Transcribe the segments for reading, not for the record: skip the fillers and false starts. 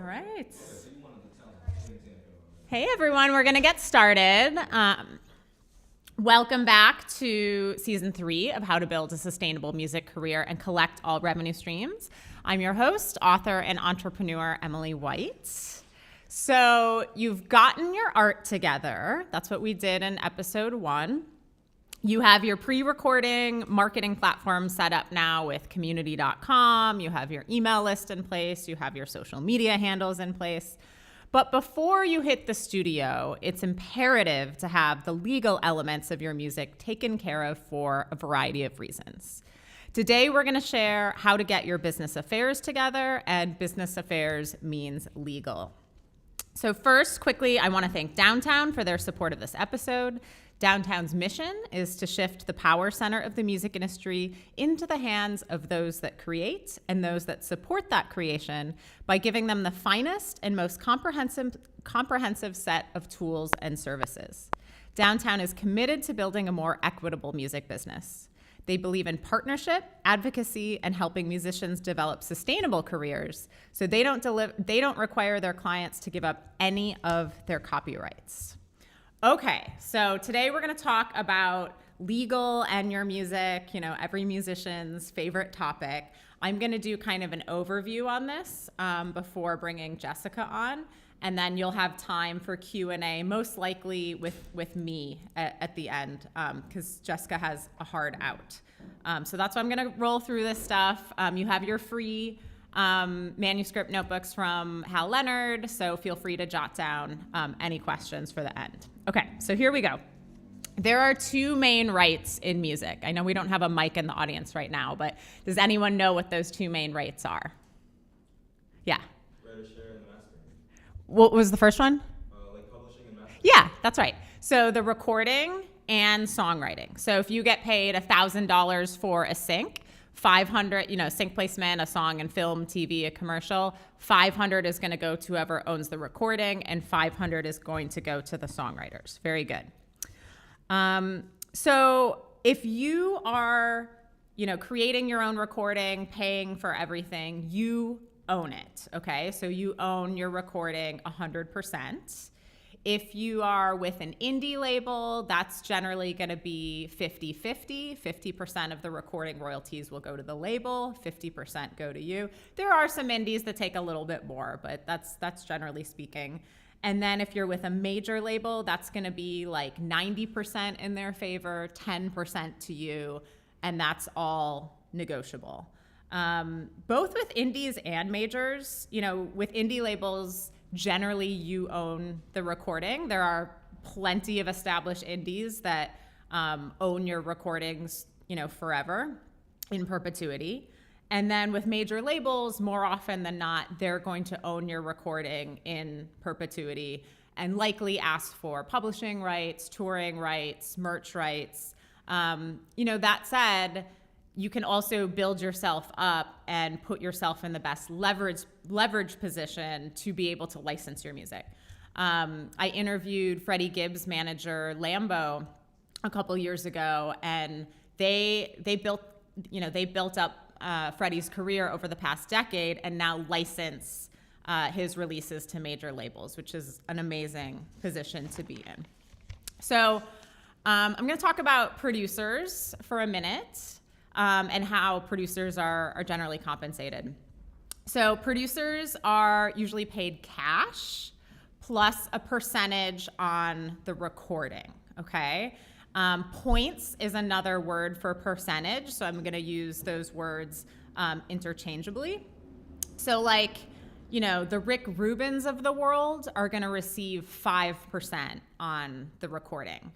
All right. Hey, everyone. We're going to get started. Welcome back to Season 3 of How to Build a Sustainable Music Career and Collect All Revenue Streams. I'm your host, author, and entrepreneur, Emily White. So you've gotten your art together. That's what we did in episode 1. You have your pre-recording marketing platform set up now with community.com. You have your email list in place. You have your social media handles in place. But before you hit the studio, it's imperative to have the legal elements of your music taken care of for a variety of reasons. Today, we're going to share how to get your business affairs together, and business affairs means legal. So first, quickly, I want to thank Downtown for their support of this episode. Downtown's mission is to shift the power center of the music industry into the hands of those that create and those that support that creation by giving them the finest and most comprehensive set of tools and services. Downtown is committed to building a more equitable music business. They believe in partnership, advocacy, and helping musicians develop sustainable careers, so they don't require their clients to give up any of their copyrights. Okay, so today we're going to talk about legal and your music, every musician's favorite topic. I'm going to do kind of an overview on this before bringing Jessica on, and then you'll have time for Q&A, most likely with me at the end, because Jessica has a hard out. So that's why I'm going to roll through this stuff. You have your free manuscript notebooks from Hal Leonard, so feel free to jot down any questions for the end. Okay, so here we go. There are two main rights in music. I know we don't have a mic in the audience right now, but does anyone know what those two main rights are? Yeah. Writer share and the mastering. What was the first one? Like publishing and mastering. Yeah, that's right. So the recording and songwriting. So if you get paid $1,000 for a sync, 500, sync placement, a song and film, TV, a commercial, 500 is going to go to whoever owns the recording, and 500 is going to go to the songwriters. Very good. So if you are, creating your own recording, paying for everything, you own it. Okay. So you own your recording 100%. If you are with an indie label, that's generally going to be 50-50. 50% of the recording royalties will go to the label, 50% go to you. There are some indies that take a little bit more, but that's generally speaking. And then if you're with a major label, that's going to be like 90% in their favor, 10% to you, and that's all negotiable. Both with indies and majors, with indie labels, generally you own the recording. There are plenty of established indies that own your recordings, forever, in perpetuity. And then with major labels, more often than not, they're going to own your recording in perpetuity and likely ask for publishing rights, touring rights, merch rights. That said, you can also build yourself up and put yourself in the best leverage position to be able to license your music. I interviewed Freddie Gibbs' manager, Lambo, a couple years ago, and they built up Freddie's career over the past decade and now license his releases to major labels, which is an amazing position to be in. So I'm going to talk about producers for a minute. And how producers are generally compensated. So producers are usually paid cash plus a percentage on the recording, okay? Points is another word for percentage, so I'm going to use those words interchangeably. So the Rick Rubins of the world are going to receive 5% on the recording.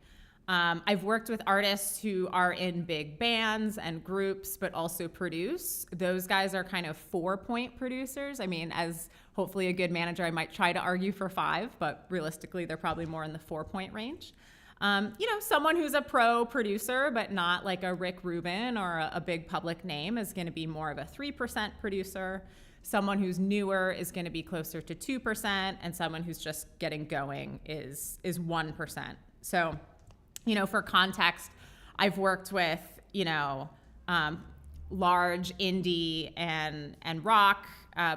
I've worked with artists who are in big bands and groups, but also produce. Those guys are kind of 4-point producers. I mean, as hopefully a good manager, I might try to argue for 5, but realistically, they're probably more in the 4-point range. Someone who's a pro producer, but not like a Rick Rubin or a big public name is going to be more of a 3% producer. Someone who's newer is going to be closer to 2%, and someone who's just getting going is 1%. So, for context, I've worked with, large indie and rock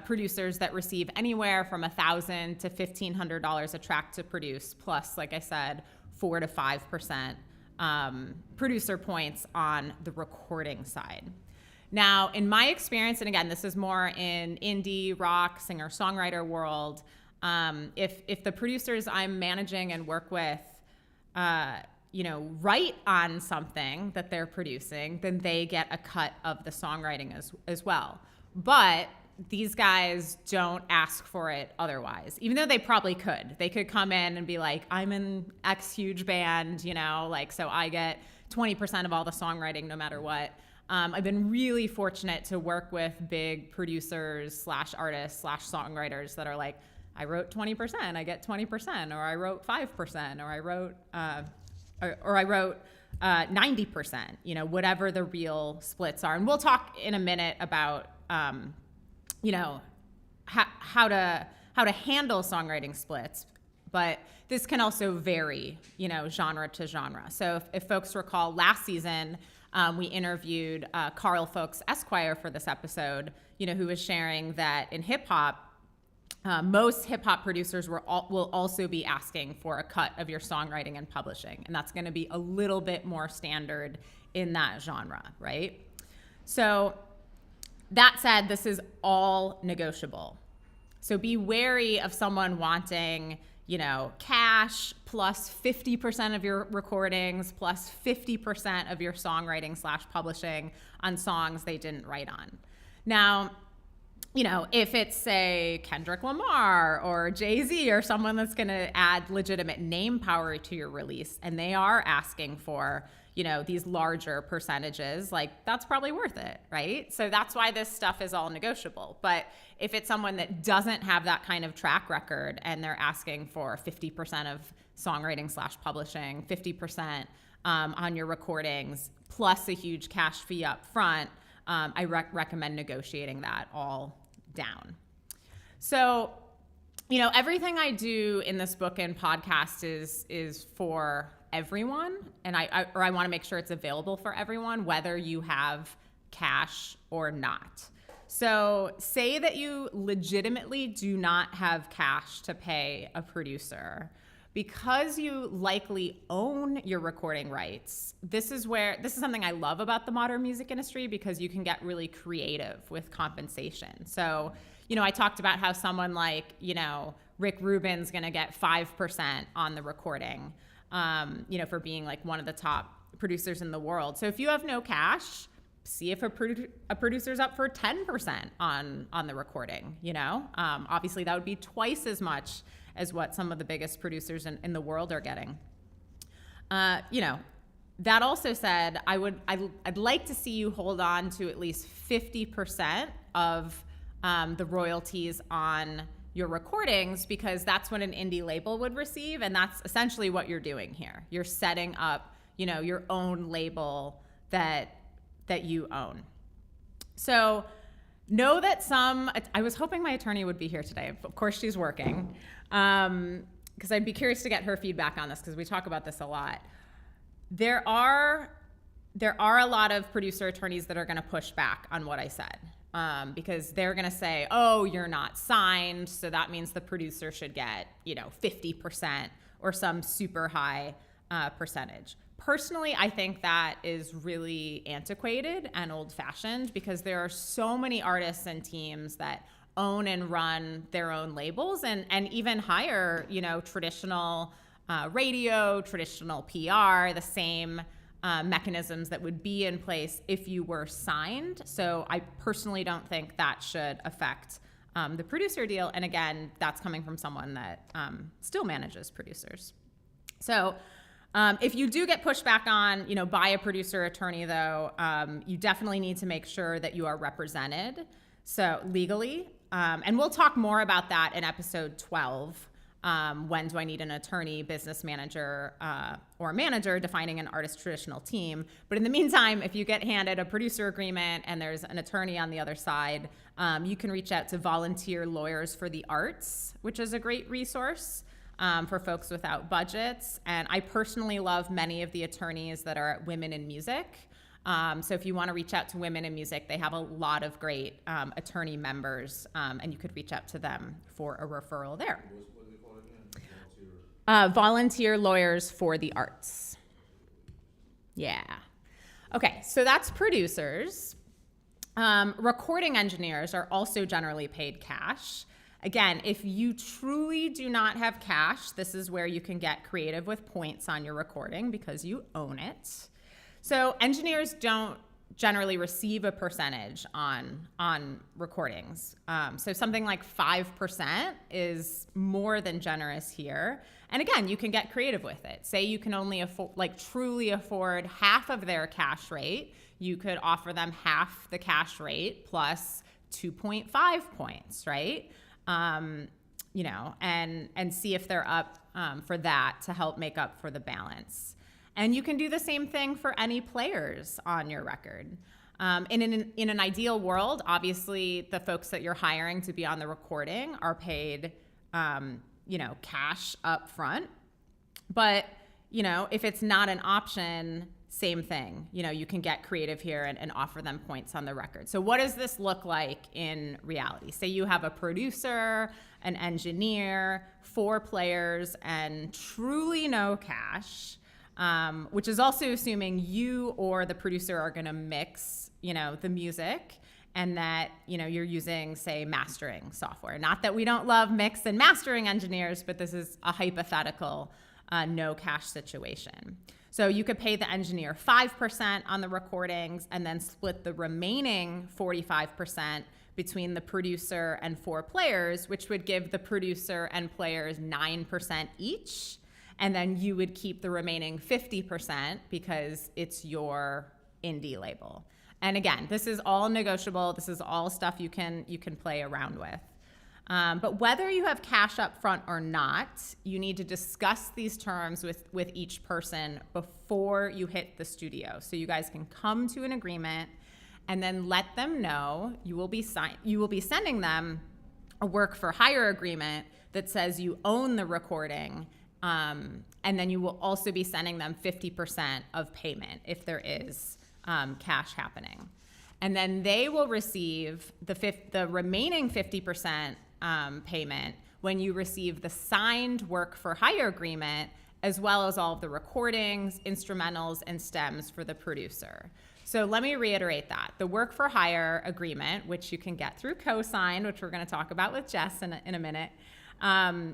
producers that receive anywhere from $1,000 to $1,500 a track to produce, plus, like I said, 4 to 5% producer points on the recording side. Now, in my experience, and again, this is more in indie, rock, singer-songwriter world, if the producers I'm managing and work with, write on something that they're producing, then they get a cut of the songwriting as well. But these guys don't ask for it otherwise, even though they probably could. They could come in and be like, I'm in X huge band, so I get 20% of all the songwriting no matter what. I've been really fortunate to work with big producers / artists / songwriters that are like, I wrote 20%, I get 20%, or I wrote 5%, or I wrote 90%, whatever the real splits are. And we'll talk in a minute about, how to handle songwriting splits, but this can also vary, genre to genre. So if folks recall last season, we interviewed Carl Folks Esquire for this episode, who was sharing that in hip hop, most hip hop producers will also be asking for a cut of your songwriting and publishing. And that's going to be a little bit more standard in that genre, right? So that said, this is all negotiable. So be wary of someone wanting, cash plus 50% of your recordings plus 50% of your songwriting / publishing on songs they didn't write on. Now, if it's, say, Kendrick Lamar or Jay-Z or someone that's going to add legitimate name power to your release, and they are asking for, these larger percentages, like, that's probably worth it, right? So that's why this stuff is all negotiable. But if it's someone that doesn't have that kind of track record and they're asking for 50% of songwriting / publishing, 50% on your recordings, plus a huge cash fee up front, I recommend negotiating that all down. So, everything I do in this book and podcast is for everyone, and I want to make sure it's available for everyone, whether you have cash or not. So say that you legitimately do not have cash to pay a producer. Because you likely own your recording rights, this is something I love about the modern music industry, because you can get really creative with compensation. So, I talked about how someone like, Rick Rubin's going to get 5% on the recording, for being like one of the top producers in the world. So if you have no cash, see if a producer's up for 10% on the recording, obviously that would be twice as much as what some of the biggest producers in the world are getting. That also said, I'd like to see you hold on to at least 50% of the royalties on your recordings, because that's what an indie label would receive, and that's essentially what you're doing here. You're setting up, your own label that you own. So know that I was hoping my attorney would be here today. Of course, she's working. Because I'd be curious to get her feedback on this, because we talk about this a lot. There are a lot of producer attorneys that are going to push back on what I said, because they're going to say, oh, you're not signed, so that means the producer should get 50% or some super high percentage. Personally, I think that is really antiquated and old-fashioned, because there are so many artists and teams that own and run their own labels, and even hire, traditional radio, traditional PR, the same mechanisms that would be in place if you were signed. So I personally don't think that should affect the producer deal. And again, that's coming from someone that still manages producers. So if you do get pushed back on, by a producer attorney, though, you definitely need to make sure that you are represented, so legally. And we'll talk more about that in episode 12. When do I need an attorney, business manager, or manager defining an artist traditional team? But in the meantime, if you get handed a producer agreement and there's an attorney on the other side, you can reach out to Volunteer Lawyers for the Arts, which is a great resource for folks without budgets. And I personally love many of the attorneys that are at Women in Music. So if you want to reach out to women in music, they have a lot of great attorney members, and you could reach out to them for a referral there. What do they call it again? Volunteer lawyers for the arts. Yeah. Okay, so that's producers. Recording engineers are also generally paid cash. Again, if you truly do not have cash, this is where you can get creative with points on your recording because you own it. So engineers don't generally receive a percentage on recordings. So something like 5% is more than generous here. And again, you can get creative with it. Say you can only truly afford half of their cash rate. You could offer them half the cash rate plus 2.5 points, right? And see if they're up for that to help make up for the balance. And you can do the same thing for any players on your record. In an ideal world, obviously, the folks that you're hiring to be on the recording are paid, cash up front. But, if it's not an option, same thing. You can get creative here and offer them points on the record. So what does this look like in reality? Say you have a producer, an engineer, 4 players, and truly no cash. Which is also assuming you or the producer are going to mix, the music, and that, you're using, say, mastering software. Not that we don't love mix and mastering engineers, but this is a hypothetical no cash situation. So you could pay the engineer 5% on the recordings and then split the remaining 45% between the producer and 4 players, which would give the producer and players 9% each. And then you would keep the remaining 50% because it's your indie label. And again, this is all negotiable. This is all stuff you can play around with. But whether you have cash up front or not, you need to discuss these terms with each person before you hit the studio. So you guys can come to an agreement and then let them know you will be sending them a work for hire agreement that says you own the recording. And then you will also be sending them 50% of payment if there is cash happening. And then they will receive the remaining 50% payment when you receive the signed work for hire agreement, as well as all of the recordings, instrumentals, and stems for the producer. So let me reiterate that. The work for hire agreement, which you can get through cosign, which we're going to talk about with Jess in a minute,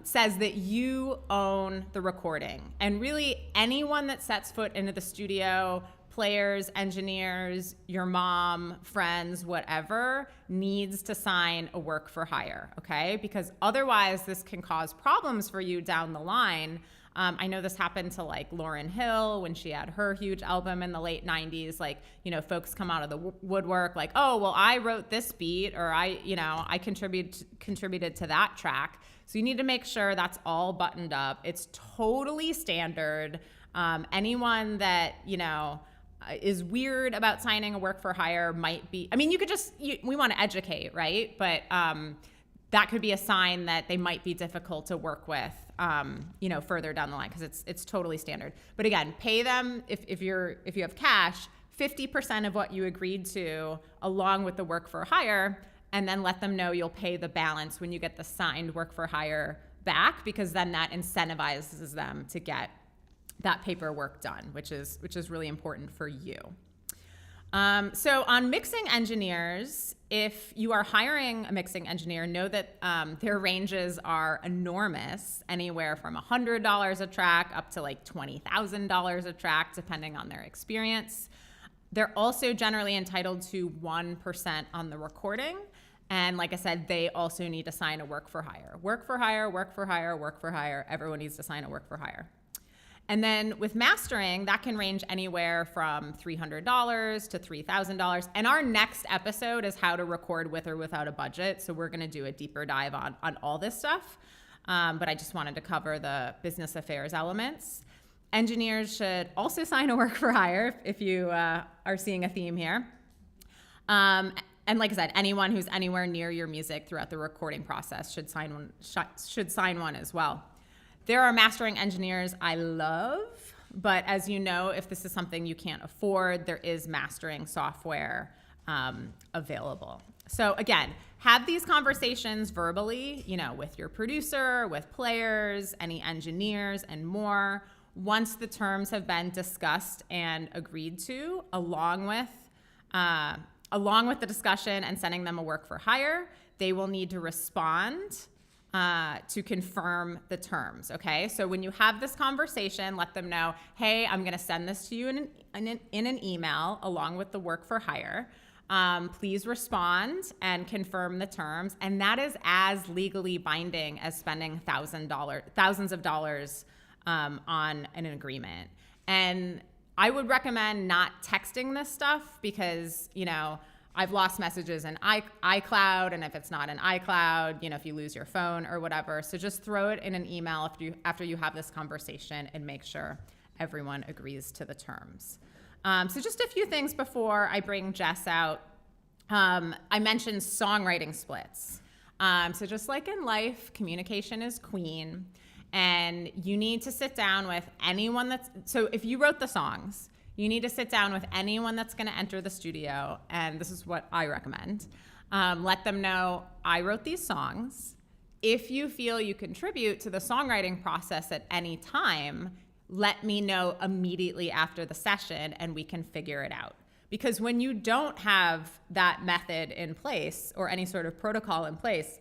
says that you own the recording. And really anyone that sets foot into the studio, players, engineers, your mom, friends, whatever, needs to sign a work for hire, okay? Because otherwise this can cause problems for you down the line. I know this happened to like Lauryn Hill when she had her huge album in the late 90s. Like, folks come out of the woodwork like, oh, well, I wrote this beat, or I contributed to that track. So you need to make sure that's all buttoned up. It's totally standard. Anyone that, is weird about signing a work for hire might be, we want to educate, right? But that could be a sign that they might be difficult to work with, further down the line, because it's totally standard. But again, pay them if you have cash, 50% of what you agreed to, along with the work for hire, and then let them know you'll pay the balance when you get the signed work for hire back, because then that incentivizes them to get that paperwork done, which is really important for you. So on mixing engineers, if you are hiring a mixing engineer, know that their ranges are enormous, anywhere from $100 a track up to like $20,000 a track, depending on their experience. They're also generally entitled to 1% on the recording. And like I said, they also need to sign a work for hire. Work for hire, work for hire, work for hire. Everyone needs to sign a work for hire. And then with mastering, that can range anywhere from $300 to $3,000. And our next episode is how to record with or without a budget. So we're going to do a deeper dive on all this stuff. But I just wanted to cover the business affairs elements. Engineers should also sign a work for hire if you are seeing a theme here. And like I said, anyone who's anywhere near your music throughout the recording process should sign one as well. There are mastering engineers I love, But as you know, if this is something you can't afford, there is mastering software available. So again, have these conversations verbally, with your producer, with players, any engineers, and more. Once the terms have been discussed and agreed to, along with the discussion and sending them a work for hire, they will need to respond to confirm the terms, okay? So when you have this conversation, let them know, hey, I'm gonna send this to you in an email along with the work for hire. Please respond and confirm the terms. And that is as legally binding as spending thousands of dollars on an agreement. And I would recommend not texting this stuff because, I've lost messages in iCloud, and if it's not in iCloud, if you lose your phone or whatever. So just throw it in an email after you have this conversation and make sure everyone agrees to the terms. So just a few things before I bring Jess out. I mentioned songwriting splits. So just like in life, communication is queen, and you need to sit down with anyone so if you wrote the songs, you need to sit down with anyone that's going to enter the studio, and this is what I recommend. Let them know, I wrote these songs. If you feel you contribute to the songwriting process at any time, let me know immediately after the session and we can figure it out. Because when you don't have that method in place or any sort of protocol in place,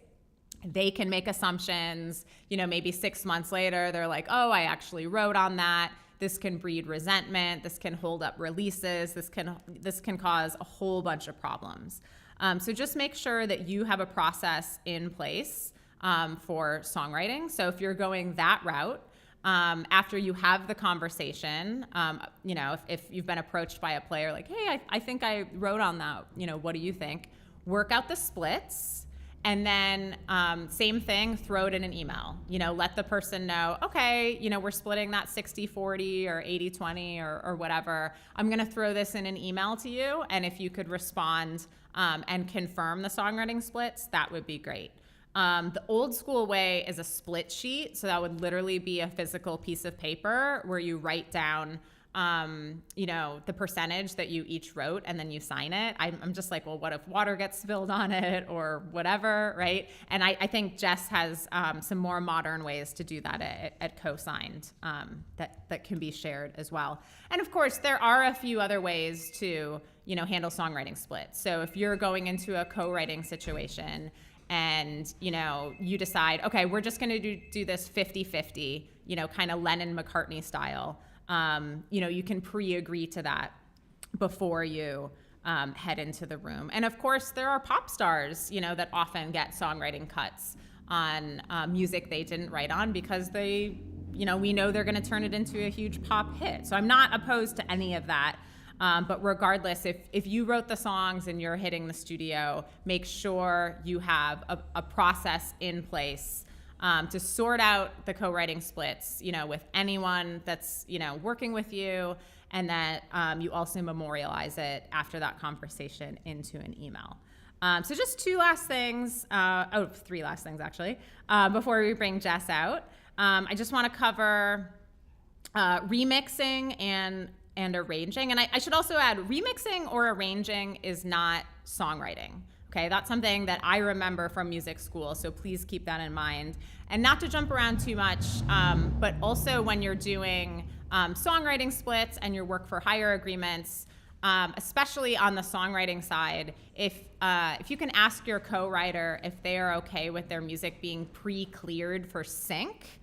they can make assumptions. Maybe 6 months later, they're like, oh, I actually wrote on that. This can breed resentment. This can hold up releases. This can cause a whole bunch of problems. So just make sure that you have a process in place for songwriting. So if you're going that route, after you have the conversation, if you've been approached by a player like, hey, I think I wrote on that, what do you think? Work out the splits. And then same thing, throw it in an email. Let the person know, okay, we're splitting that 60-40 or 80-20 or whatever. I'm going to throw this in an email to you. And if you could respond and confirm the songwriting splits, that would be great. The old school way is a split sheet. So that would literally be a physical piece of paper where you write down the percentage that you each wrote and then you sign it. I'm just like, well, what if water gets spilled on it or whatever, right? And I think Jess has some more modern ways to do that at co-signed that can be shared as well. And of course, there are a few other ways to, handle songwriting splits. So if you're going into a co-writing situation and, you decide, okay, we're just going to do this 50-50, kind of Lennon-McCartney style. You can pre-agree to that before you head into the room. And of course, there are pop stars, that often get songwriting cuts on music they didn't write on because we know they're going to turn it into a huge pop hit. So I'm not opposed to any of that. But regardless, if you wrote the songs and you're hitting the studio, make sure you have a process in place to sort out the co-writing splits, with anyone that's, working with you, and that you also memorialize it after that conversation into an email. So just three last things actually, before we bring Jess out. I just want to cover remixing and arranging. And I should also add, remixing or arranging is not songwriting. Okay, that's something that I remember from music school, so please keep that in mind. And not to jump around too much, but also when you're doing songwriting splits and your work for hire agreements, especially on the songwriting side, if you can ask your co-writer if they are okay with their music being pre-cleared for sync.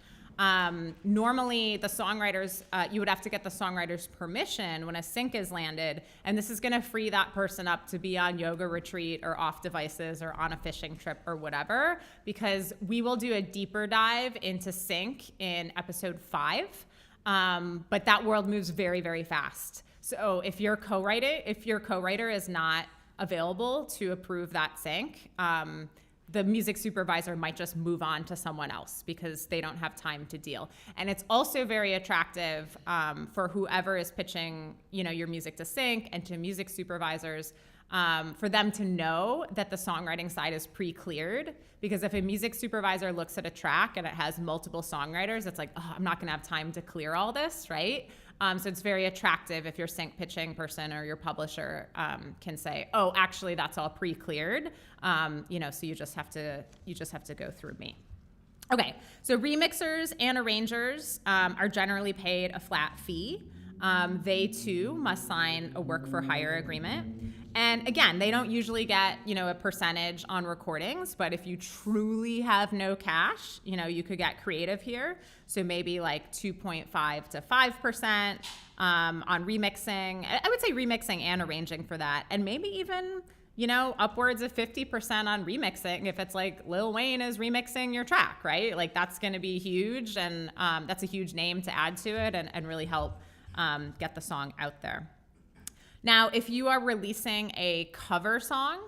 Normally, the songwriters, you would have to get the songwriter's permission when a sync is landed, and this is going to free that person up to be on yoga retreat or off devices or on a fishing trip or whatever, because we will do a deeper dive into sync in episode 5, but that world moves very, very fast. So if your co-writer is not available to approve that sync, the music supervisor might just move on to someone else because they don't have time to deal. And it's also very attractive for whoever is pitching, your music to sync and to music supervisors, for them to know that the songwriting side is pre-cleared. Because if a music supervisor looks at a track and it has multiple songwriters, it's like, oh, I'm not gonna have time to clear all this, right? So it's very attractive if your sync pitching person or your publisher can say, oh, actually that's all pre-cleared. So you just have to go through me. Okay, so remixers and arrangers are generally paid a flat fee. They too must sign a work for hire agreement. And again, they don't usually get, a percentage on recordings, but if you truly have no cash, you could get creative here. So maybe like 2.5 to 5% on remixing. I would say remixing and arranging for that. And maybe even, upwards of 50% on remixing if it's like Lil Wayne is remixing your track, right? Like that's going to be huge, and that's a huge name to add to it and really help get the song out there. Now, if you are releasing a cover song,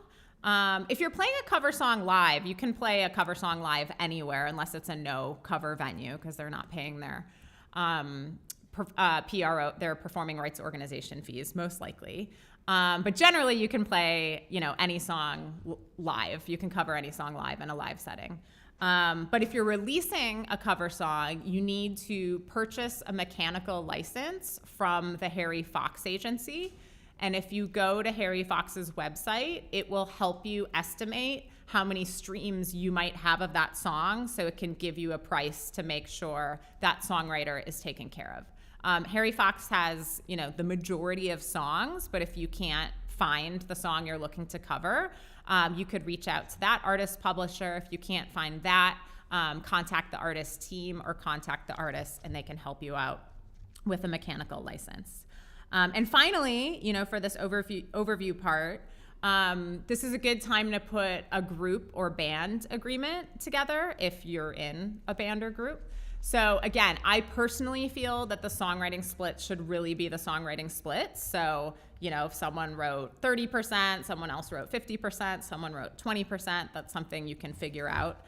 if you're playing a cover song live, you can play a cover song live anywhere unless it's a no cover venue because they're not paying their PRO, their performing rights organization fees, most likely. But generally, you can play, any song live. You can cover any song live in a live setting. But if you're releasing a cover song, you need to purchase a mechanical license from the Harry Fox agency. And if you go to Harry Fox's website, it will help you estimate how many streams you might have of that song, so it can give you a price to make sure that songwriter is taken care of. Harry Fox has, the majority of songs, but if you can't find the song you're looking to cover, you could reach out to that artist publisher. If you can't find that, contact the artist team or contact the artist, and they can help you out with a mechanical license. And finally, for this overview part, this is a good time to put a group or band agreement together if you're in a band or group. So again, I personally feel that the songwriting split should really be the songwriting split. So, if someone wrote 30%, someone else wrote 50%, someone wrote 20%, that's something you can figure out,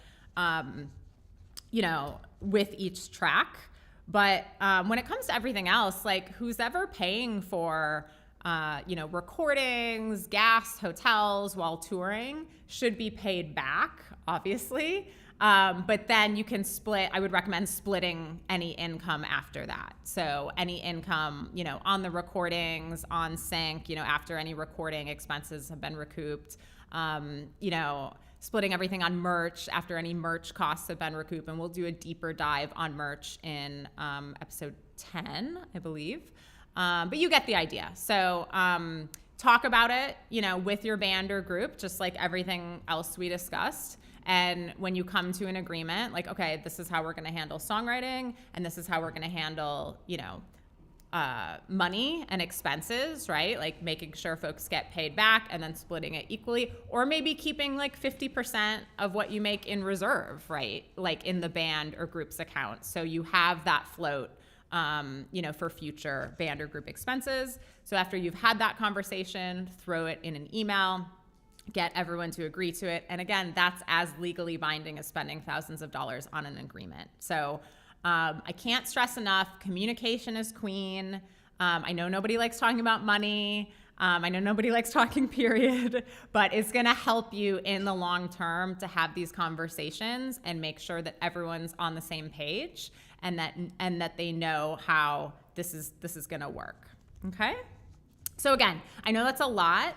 with each track. But when it comes to everything else, like who's ever paying for, recordings, gas, hotels while touring should be paid back, obviously. But then you can split, I would recommend splitting any income after that. So any income, on the recordings, on sync, after any recording expenses have been recouped, splitting everything on merch after any merch costs have been recouped. And we'll do a deeper dive on merch in episode 10, I believe. But you get the idea. So talk about it, with your band or group, just like everything else we discussed. And when you come to an agreement, like, okay, this is how we're going to handle songwriting, and this is how we're going to handle, money and expenses, right? Like making sure folks get paid back and then splitting it equally, or maybe keeping like 50% of what you make in reserve, right? Like in the band or group's account. So you have that float, for future band or group expenses. So after you've had that conversation, throw it in an email, get everyone to agree to it. And again, that's as legally binding as spending thousands of dollars on an agreement. So I can't stress enough, communication is queen. I know nobody likes talking about money. I know nobody likes talking, period, but it's going to help you in the long term to have these conversations and make sure that everyone's on the same page and that they know how this is going to work. Okay? So again, I know that's a lot.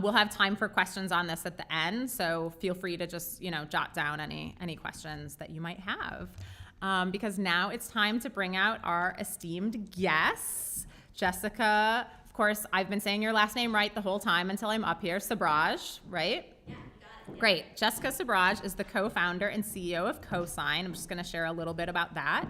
We'll have time for questions on this at the end, so feel free to just, jot down any questions that you might have. Because now it's time to bring out our esteemed guests. Jessica, of course, I've been saying your last name right the whole time until I'm up here. Sobhraj, right? Yeah, got it. Great. Jessica Sobhraj is the co-founder and CEO of Cosign. I'm just going to share a little bit about that.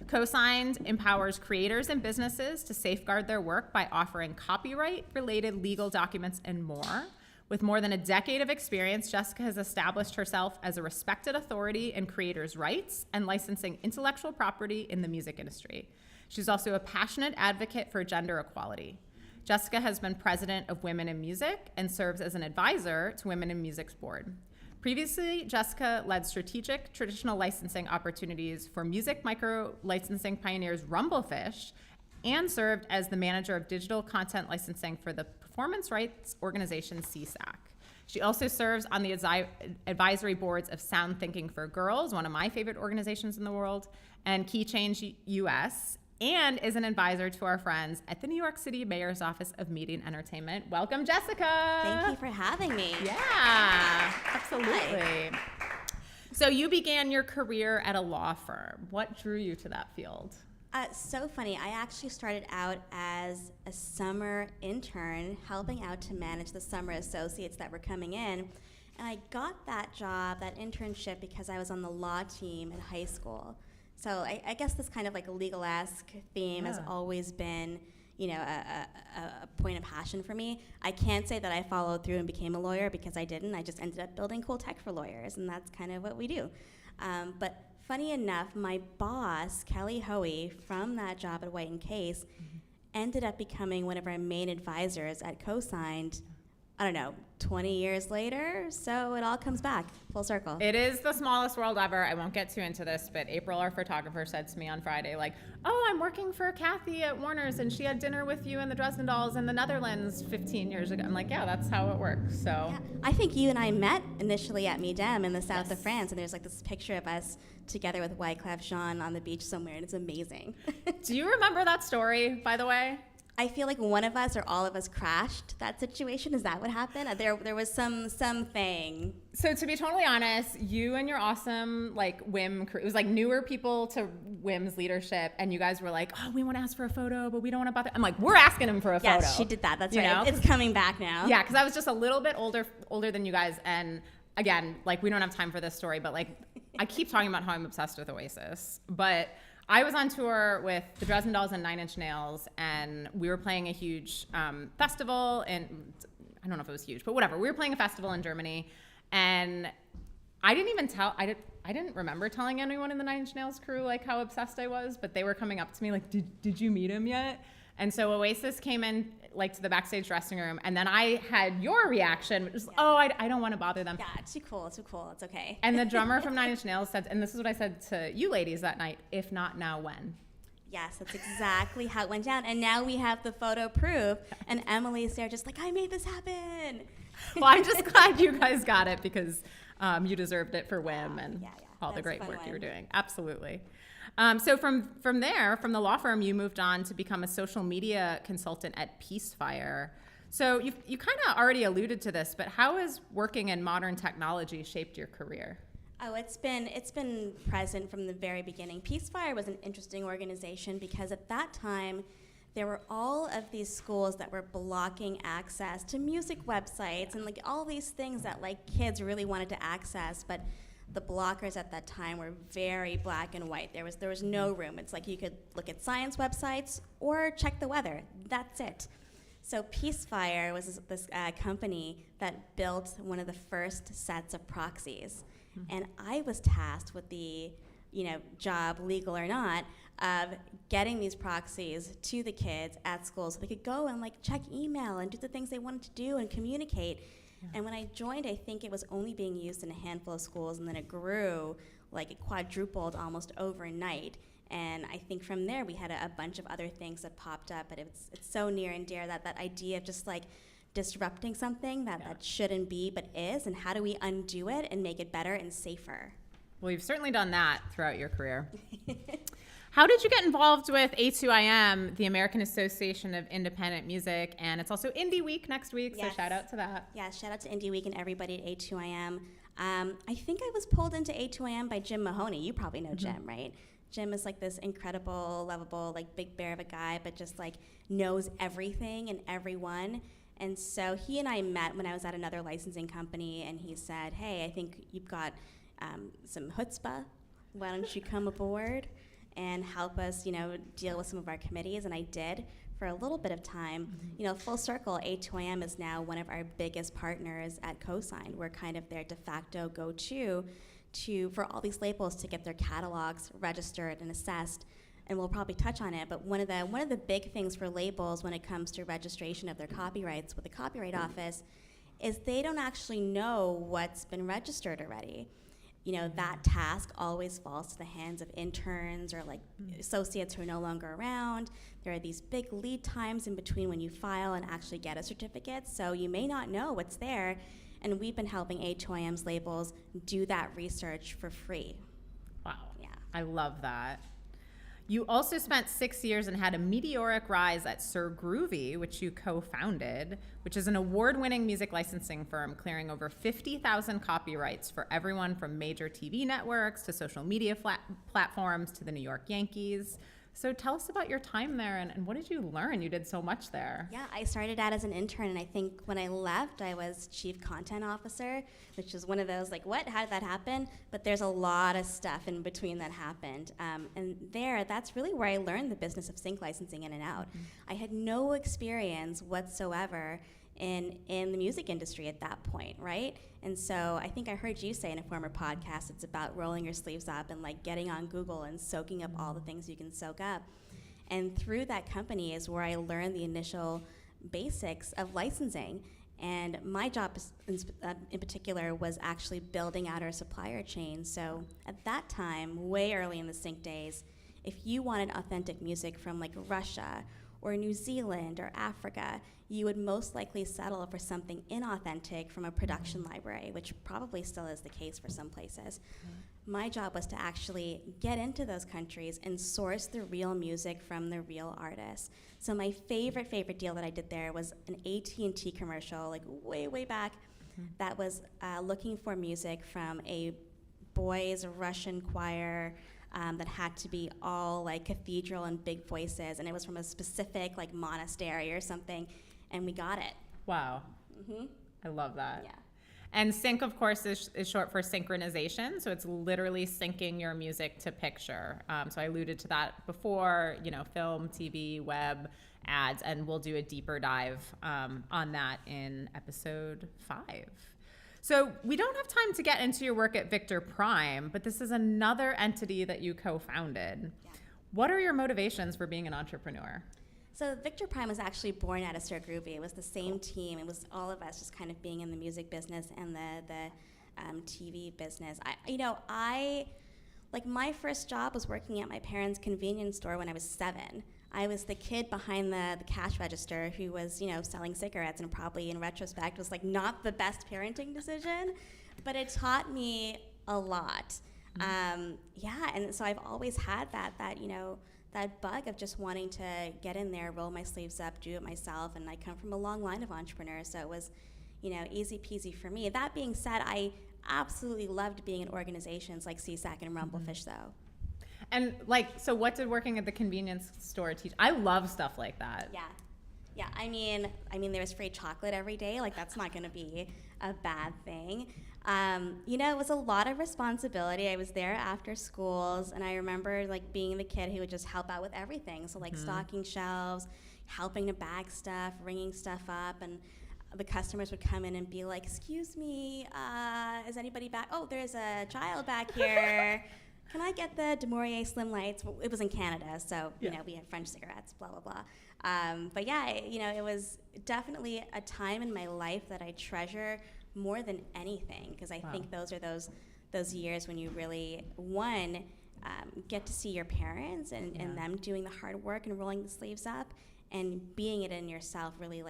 Cosign empowers creators and businesses to safeguard their work by offering copyright-related legal documents and more. With more than a decade of experience, Jessica has established herself as a respected authority in creators' rights and licensing intellectual property in the music industry. She's also a passionate advocate for gender equality. Jessica has been president of Women in Music and serves as an advisor to Women in Music's board. Previously, Jessica led strategic traditional licensing opportunities for music micro-licensing pioneers Rumblefish and served as the manager of digital content licensing for the performance rights organization SESAC. She also serves on the advisory boards of Sound Thinking for Girls, one of my favorite organizations in the world, and Key Change US, and is an advisor to our friends at the New York City Mayor's Office of Media and Entertainment. Welcome, Jessica. Thank you for having me. Yeah, absolutely. Hi. So you began your career at a law firm. What drew you to that field? So funny. I actually started out as a summer intern helping out to manage the summer associates that were coming in. And I got that job, that internship, because I was on the law team in high school. So I guess this kind of like legal-esque theme has always been, a point of passion for me. I can't say that I followed through and became a lawyer because I didn't. I just ended up building cool tech for lawyers, and that's kind of what we do. But funny enough, my boss, Kelly Hoey, from that job at White & Case, ended up becoming one of our main advisors at CoSigned, 20 years later. So it all comes back full circle. It is the smallest world ever. I won't get too into this, but April, our photographer, said to me on Friday, like, oh, I'm working for Kathy at Warner's, and she had dinner with you and the Dresden Dolls in the Netherlands 15 years ago. I'm like, yeah, that's how it works. So Yeah, I think you and I met initially at Midem in the south of France, and there's like this picture of us together with Wyclef Jean on the beach somewhere, and it's amazing. Do you remember that story, by the way? I feel like one of us or all of us crashed that situation. Is that what happened? There was something. So to be totally honest, you and your awesome WIM crew, it was like newer people to WIM's leadership, and you guys were like, oh, we want to ask for a photo, but we don't want to bother. I'm like, we're asking him for a photo. Yes, she did that. That's you right. know? It's coming back now. Yeah, because I was just a little bit older than you guys, and again, we don't have time for this story, but I keep talking about how I'm obsessed with Oasis, but I was on tour with the Dresden Dolls and Nine Inch Nails, and we were playing a huge festival, and I don't know if it was huge, but whatever. We were playing a festival in Germany, and I didn't remember telling anyone in the Nine Inch Nails crew how obsessed I was, but they were coming up to me like, did you meet him yet? And so Oasis came in to the backstage dressing room, and then I had your reaction, which was, I don't want to bother them. Yeah, it's too cool. It's okay. And the drummer from Nine Inch Nails said, and this is what I said to you ladies that night, if not now, when? Yes, that's exactly how it went down. And now we have the photo proof, and Emily's there just like, I made this happen. Well, I'm just glad you guys got it because you deserved it for WIM and all the great work you were doing. Absolutely. So from there, from the law firm, you moved on to become a social media consultant at Peacefire. So you kind of already alluded to this, but how has working in modern technology shaped your career? Oh, it's been present from the very beginning. Peacefire was an interesting organization because at that time, there were all of these schools that were blocking access to music websites and all these things that kids really wanted to access, but the blockers at that time were very black and white. There was no room. It's you could look at science websites or check the weather. That's it. So Peacefire was this company that built one of the first sets of proxies. And I was tasked with the job, legal or not, of getting these proxies to the kids at school so they could go and check email and do the things they wanted to do and communicate. Yeah. And when I joined, I think it was only being used in a handful of schools, and then it grew, it quadrupled almost overnight. And I think from there we had a bunch of other things that popped up, but it's so near and dear that idea of just disrupting something that shouldn't be but is, and how do we undo it and make it better and safer? Well, you've certainly done that throughout your career. How did you get involved with A2IM, the American Association of Independent Music? And it's also Indie Week next week, so shout out to that. Yeah, shout out to Indie Week and everybody at A2IM. I think I was pulled into A2IM by Jim Mahoney. You probably know Jim, right? Jim is this incredible, lovable, big bear of a guy, but just knows everything and everyone. And so he and I met when I was at another licensing company, and he said, hey, I think you've got some chutzpah. Why don't you come aboard and help us, deal with some of our committees? And I did for a little bit of time. Full circle, A2IM is now one of our biggest partners at CoSigned. We're kind of their de facto go-to for all these labels to get their catalogs registered and assessed. And we'll probably touch on it, but one of the big things for labels when it comes to registration of their copyrights with the Copyright Office is they don't actually know what's been registered already. That task always falls to the hands of interns or associates who are no longer around. There are these big lead times in between when you file and actually get a certificate, so you may not know what's there. And we've been helping A2IM's labels do that research for free. Wow. Yeah. I love that. You also spent 6 years and had a meteoric rise at Sir Groovy, which you co-founded, which is an award-winning music licensing firm clearing over 50,000 copyrights for everyone from major TV networks to social media platforms to the New York Yankees. So tell us about your time there, and what did you learn? You did so much there. Yeah, I started out as an intern, and I think when I left, I was chief content officer, which is one of those, like, what? How did that happen? But there's a lot of stuff in between that happened. And that's really where I learned the business of sync licensing in and out. I had no experience whatsoever in the music industry at that point, right? And so I think I heard you say in a former podcast, it's about rolling your sleeves up and like getting on Google and soaking up all the things you can soak up. And through that company is where I learned the initial basics of licensing. And my job in particular was actually building out our supplier chain. So at that time, way early in the sync days, if you wanted authentic music from like Russia or New Zealand or Africa, you would most likely settle for something inauthentic from a production library, which probably still is the case for some places. My job was to actually get into those countries and source the real music from the real artists. So my favorite deal that I did there was an AT&T commercial, like way back, that was looking for music from a boys' Russian choir that had to be all like cathedral and big voices, and it was from a specific like monastery or something, and we got it. Wow. I love that. Yeah. And sync, of course, is short for synchronization. So it's literally syncing your music to picture. So I alluded to that before, film, TV, web, ads, and we'll do a deeper dive on that in episode 5. So we don't have time to get into your work at Victor Prime, but this is another entity that you co-founded. Yeah. What are your motivations for being an entrepreneur? So Victor Prime was actually born out of Sir Groovy. It was the same team. It was all of us just kind of being in the music business and the TV business. My first job was working at my parents' convenience store when I was 7. I was the kid behind the cash register who was, selling cigarettes, and probably in retrospect was like not the best parenting decision, but it taught me a lot. And so I've always had that bug of just wanting to get in there, roll my sleeves up, do it myself, and I come from a long line of entrepreneurs, so it was, easy peasy for me. That being said, I absolutely loved being in organizations like SESAC and Rumblefish, though. And so what did working at the convenience store teach? I love stuff like that. Yeah. I mean, there was free chocolate every day. Like, that's not going to be a bad thing. It was a lot of responsibility. I was there after schools, and I remember being the kid who would just help out with everything. So stocking shelves, helping to bag stuff, ringing stuff up, and the customers would come in and be like, "Excuse me, is anybody back? Oh, there's a child back here. Can I get the De Maurier Slim Lights?" Well, it was in Canada, so we had French cigarettes, blah blah blah. It was definitely a time in my life that I treasure more than anything, because I think those are those years when you really get to see your parents and them doing the hard work and rolling the sleeves up, and being it in yourself really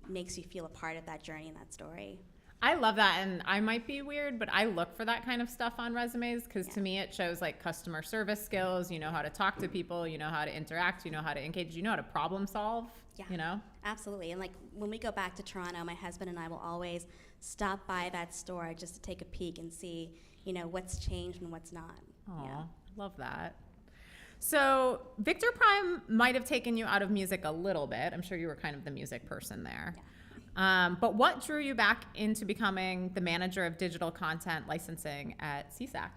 makes you feel a part of that journey and that story. I love that, and I might be weird, but I look for that kind of stuff on resumes, because to me it shows customer service skills. You know how to talk to people, you know how to interact, you know how to engage, you know how to problem solve. Absolutely. And when we go back to Toronto, my husband and I will always stop by that store just to take a peek and see what's changed and what's not. Oh, love that. So Victor Prime might have taken you out of music a little bit. I'm sure you were kind of the music person there. But what drew you back into becoming the manager of digital content licensing at SESAC?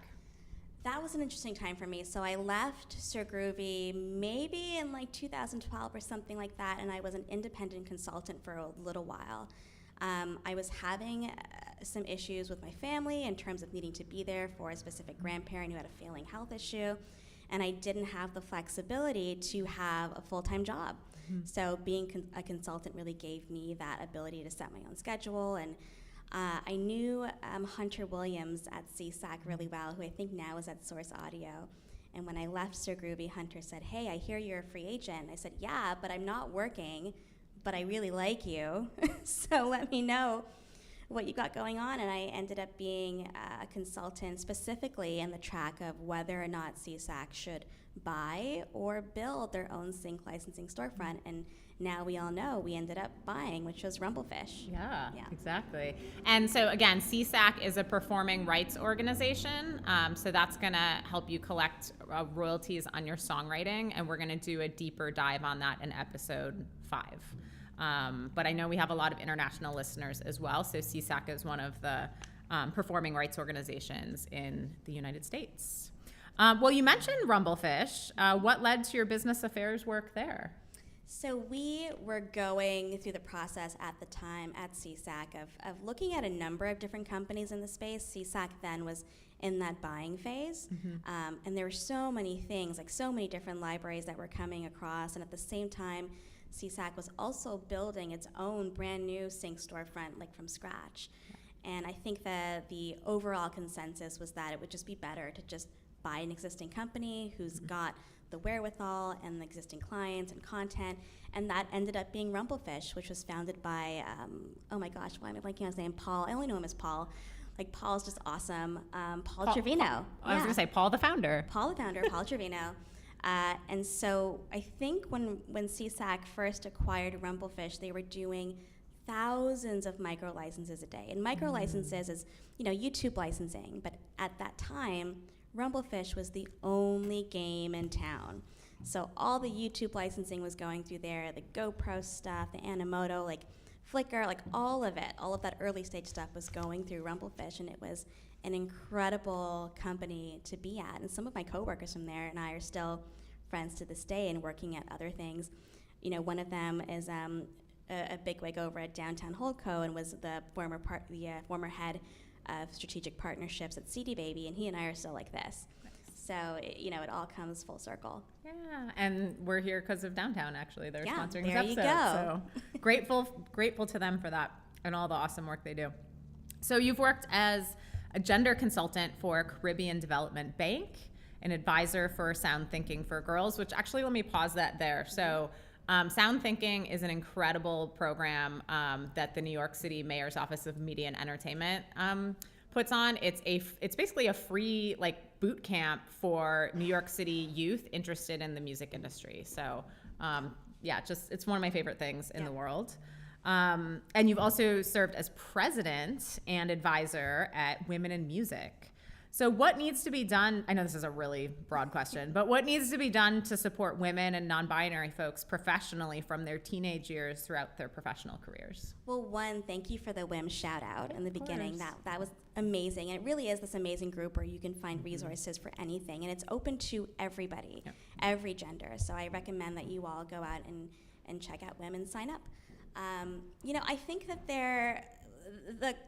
That was an interesting time for me. So I left Sir Groovy maybe in 2012 or something like that, and I was an independent consultant for a little while. I was having some issues with my family in terms of needing to be there for a specific grandparent who had a failing health issue, and I didn't have the flexibility to have a full-time job. So being a consultant really gave me that ability to set my own schedule, and I knew Hunter Williams at SESAC really well, who I think now is at Source Audio. And when I left Sir Groovy, Hunter said, "Hey, I hear you're a free agent." I said, "Yeah, but I'm not working, but I really like you, so let me know what you got going on. And I ended up being a consultant specifically in the track of whether or not SESAC should buy or build their own sync licensing storefront. And now we all know we ended up buying, which was Rumblefish. Yeah, exactly. And so again, SESAC is a performing rights organization. So that's going to help you collect royalties on your songwriting. And we're going to do a deeper dive on that in episode 5. But I know we have a lot of international listeners as well. So SESAC is one of the performing rights organizations in the United States. Well, you mentioned Rumblefish. What led to your business affairs work there? So we were going through the process at the time at SESAC of looking at a number of different companies in the space. SESAC then was in that buying phase. And there were so many things, like so many different libraries that were coming across. And at the same time, SESAC was also building its own brand new sync storefront, like from scratch. And I think that the overall consensus was that it would just be better to just buy an existing company who's got the wherewithal and the existing clients and content, and that ended up being Rumblefish, which was founded by, oh my gosh, why am I blanking on his name? Paul. I only know him as Paul. Like, Paul's just awesome. Paul Trevino. I was going to say Paul the founder. Paul the founder, Paul Trevino. And so I think when SESAC first acquired Rumblefish, they were doing thousands of micro licenses a day. And micro licenses is, YouTube licensing, but at that time, Rumblefish was the only game in town. So all the YouTube licensing was going through there, the GoPro stuff, the Animoto, like Flickr, like all of it, all of that early stage stuff was going through Rumblefish, and it was an incredible company to be at. And some of my coworkers from there and I are still friends to this day and working at other things. One of them is a bigwig over at Downtown Holdco and was the former head of strategic partnerships at CD Baby, and he and I are still like this. Nice. So it all comes full circle. Yeah, and we're here because of Downtown. Actually, they're sponsoring this there episode. You go. So grateful to them for that and all the awesome work they do. So you've worked as a gender consultant for Caribbean Development Bank, an advisor for Sound Thinking for Girls. Which actually, let me pause that there. So. Sound Thinking is an incredible program that the New York City Mayor's Office of Media and Entertainment puts on. It's basically a free boot camp for New York City youth interested in the music industry. So it's one of my favorite things in the world. And you've also served as president and advisor at Women in Music. So what needs to be done? I know this is a really broad question, but what needs to be done to support women and non-binary folks professionally from their teenage years throughout their professional careers? Well, one, thank you for the WIM shout out in the beginning. That was amazing. And it really is this amazing group where you can find resources for anything. And it's open to everybody, every gender. So I recommend that you all go out and check out WIM and sign up. I think that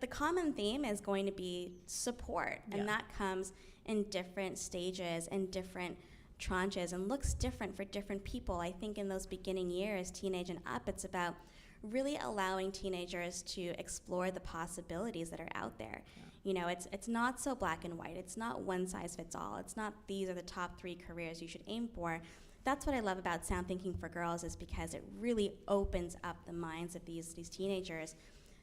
the common theme is going to be support, and that comes in different stages and different tranches and looks different for different people. I think in those beginning years, teenage and up, it's about really allowing teenagers to explore the possibilities that are out there. It's not so black and white. It's not one size fits all. It's not these are the top 3 careers you should aim for. That's what I love about Sound Thinking for Girls, is because it really opens up the minds of these teenagers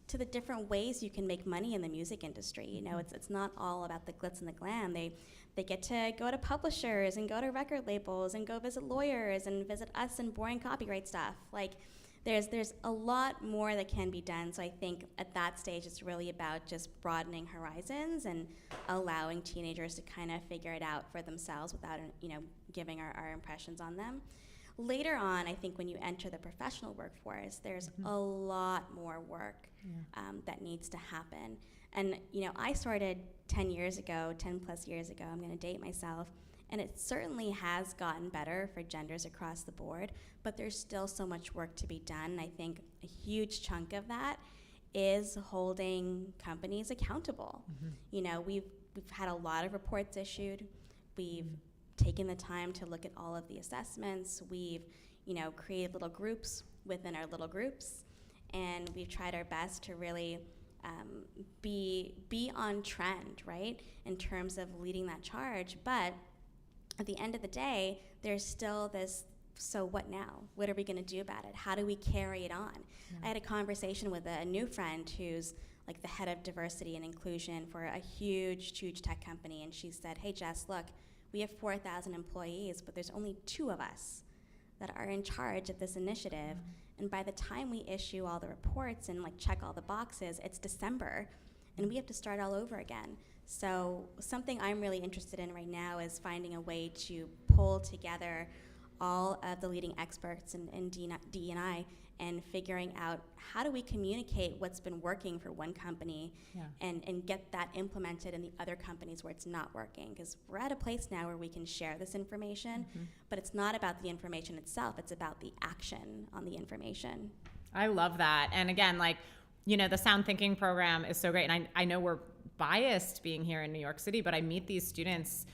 to the different ways you can make money in the music industry. It's not all about the glitz and the glam. They get to go to publishers and go to record labels and go visit lawyers and visit us and boring copyright stuff. There's a lot more that can be done. So I think at that stage, it's really about just broadening horizons and allowing teenagers to kind of figure it out for themselves without giving our impressions on them. Later on, I think when you enter the professional workforce, there's a lot more work that needs to happen. And, I started 10 plus years ago, I'm going to date myself, and it certainly has gotten better for genders across the board, but there's still so much work to be done. And I think a huge chunk of that is holding companies accountable. We've had a lot of reports issued. We've taken the time to look at all of the assessments. We've, created little groups within our little groups, and we've tried our best to really be on trend, right, in terms of leading that charge. But at the end of the day, there's still this so what now? What are we going to do about it? How do we carry it on? I had a conversation with a new friend who's like the head of diversity and inclusion for a huge tech company, and she said, hey Jess, look, we have 4,000 employees, but there's only 2 of us that are in charge of this initiative. And by the time we issue all the reports and like check all the boxes, it's December, and we have to start all over again. So something I'm really interested in right now is finding a way to pull together all of the leading experts in D&I and figuring out how do we communicate what's been working for one company and get that implemented in the other companies where it's not working. Because we're at a place now where we can share this information, but it's not about the information itself, it's about the action on the information. I love that. And again, like, you know, the sound thinking program is so great. And I know we're biased being here in New York City, but I meet these students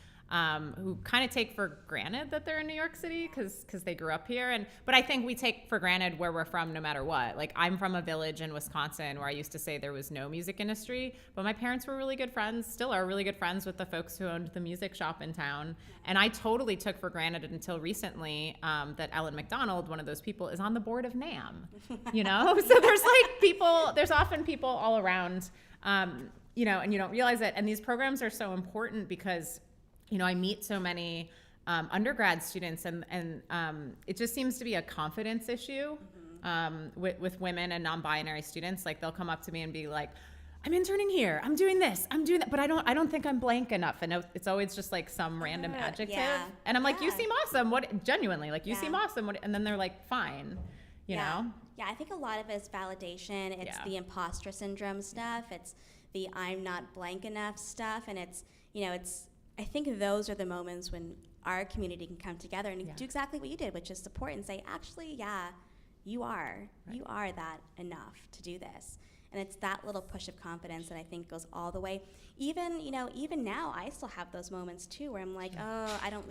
who kind of take for granted that they're in New York City because they grew up here. But I think we take for granted where we're from no matter what. Like, I'm from a village in Wisconsin where I used to say there was no music industry, but my parents were really good friends, still are really good friends with the folks who owned the music shop in town. And I totally took for granted until recently that Ellen McDonald, one of those people, is on the board of NAMM, you know? So there's often people all around, you know, and you don't realize it. And these programs are so important because, you know, I meet so many undergrad students, and it just seems to be a confidence issue with women and non-binary students. Like, they'll come up to me and be like, I'm interning here, I'm doing this, I'm doing that, but I don't think I'm blank enough. And it's always just like some random adjective. And I'm like, you seem awesome. What, genuinely, like, you seem awesome. What, and then they're like, fine, you know? Yeah, I think a lot of it is validation. It's the imposter syndrome stuff. It's the I'm not blank enough stuff. And it's, you know, I think those are the moments when our community can come together and do exactly what you did, which is support and say, actually, you are. Right. You are that enough to do this. And it's that little push of confidence that I think goes all the way. Even now, I still have those moments too, where I'm like, oh, I don't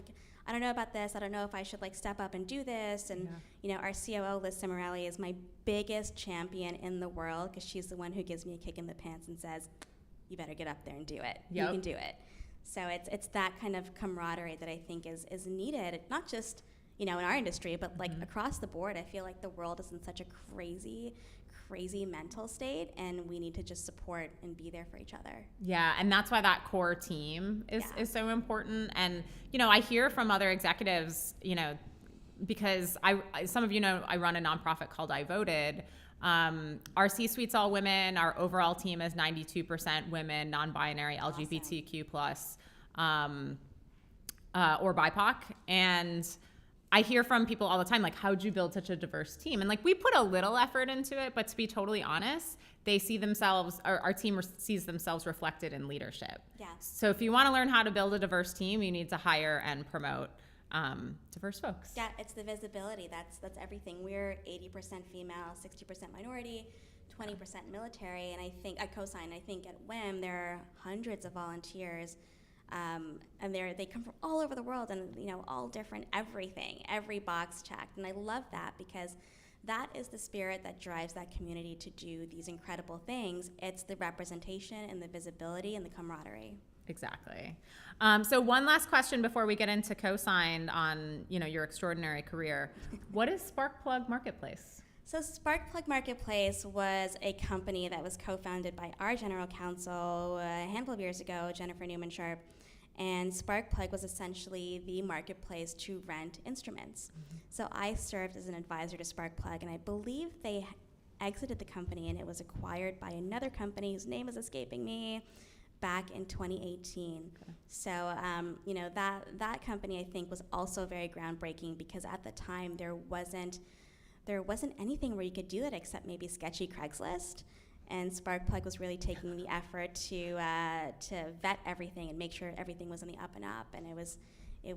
know about this. I don't know if I should like step up and do this. And you know, our COO, Liz Cimarelli, is my biggest champion in the world because she's the one who gives me a kick in the pants and says, you better get up there and do it. You can do it. So it's that kind of camaraderie that I think is needed, not just, you know, in our industry, but like across the board. I feel like the world is in such a crazy mental state, and we need to just support and be there for each other. Yeah, and that's why that core team is so important. And, you know, I hear from other executives, you know, because some of you know I run a nonprofit called I Voted. Our C-suite's all women. Our overall team is 92% women, non-binary, LGBTQ+, or BIPOC. And I hear from people all the time, like, how'd you build such a diverse team? And like, we put a little effort into it, but to be totally honest, they see themselves, our team sees themselves reflected in leadership. Yeah. So if you want to learn how to build a diverse team, you need to hire and promote diverse folks. Yeah, it's the visibility. That's everything. We're 80% female, 60% minority, 20% military, and I think at Cosign, I think at WIM there are hundreds of volunteers, and they come from all over the world, and you know, all different everything, every box checked, and I love that because that is the spirit that drives that community to do these incredible things. It's the representation and the visibility and the camaraderie. Exactly. So one last question before we get into Cosign on, you know, your extraordinary career. What is Sparkplug Marketplace? So Sparkplug Marketplace was a company that was co-founded by our general counsel a handful of years ago, Jennifer Newman Sharp. And Sparkplug was essentially the marketplace to rent instruments. So I served as an advisor to Sparkplug, and I believe they exited the company and it was acquired by another company whose name is escaping me back in 2018. Okay. So, you know, that company I think was also very groundbreaking because at the time there wasn't anything where you could do that except maybe sketchy Craigslist. And Sparkplug was really taking the effort to vet everything and make sure everything was on the up and up. And it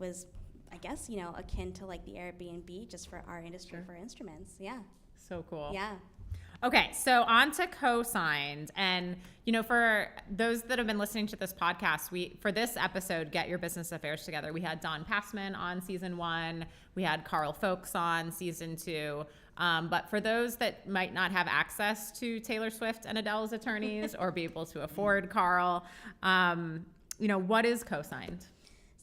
was, I guess, you know, akin to like the Airbnb just for our industry for instruments. Yeah. So cool. Yeah. Okay, so on to Cosigned. And, you know, for those that have been listening to this podcast, for this episode, Get Your Business Affairs Together, we had Don Passman on season 1. We had Carl Folks on season 2. But for those that might not have access to Taylor Swift and Adele's attorneys or be able to afford Carl, you know, what is Cosigned?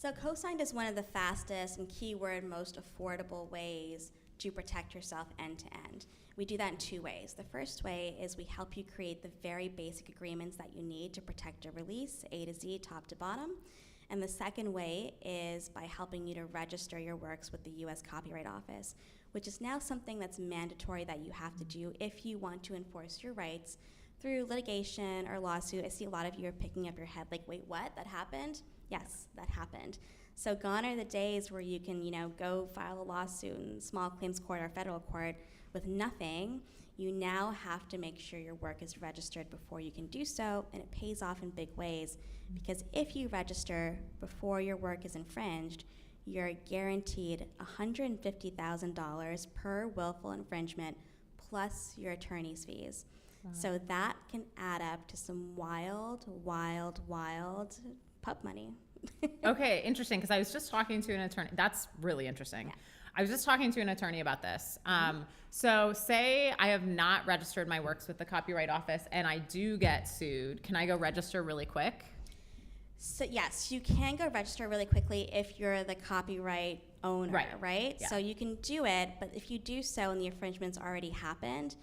So co-signed is one of the fastest and keyword most affordable ways to protect yourself end to end. We do that in two ways. The first way is we help you create the very basic agreements that you need to protect your release, A to Z, top to bottom. And the second way is by helping you to register your works with the US Copyright Office, which is now something that's mandatory that you have to do if you want to enforce your rights through litigation or lawsuit. I see a lot of you are picking up your head like, wait, what? That happened? Yes, that happened. So gone are the days where you can, go file a lawsuit in small claims court or federal court with nothing. You now have to make sure your work is registered before you can do so, and it pays off in big ways, because if you register before your work is infringed, you're guaranteed $150,000 per willful infringement plus your attorney's fees. Wow. So that can add up to some wild pup money. Okay, interesting, because I was just talking to an attorney. That's really interesting. Yeah. I was just talking to an attorney about this. So say I have not registered my works with the Copyright Office and I do get sued. Can I go register really quick? So yes, you can go register really quickly if you're the copyright owner, right? Yeah. So you can do it, but if you do so and the infringement's already happened,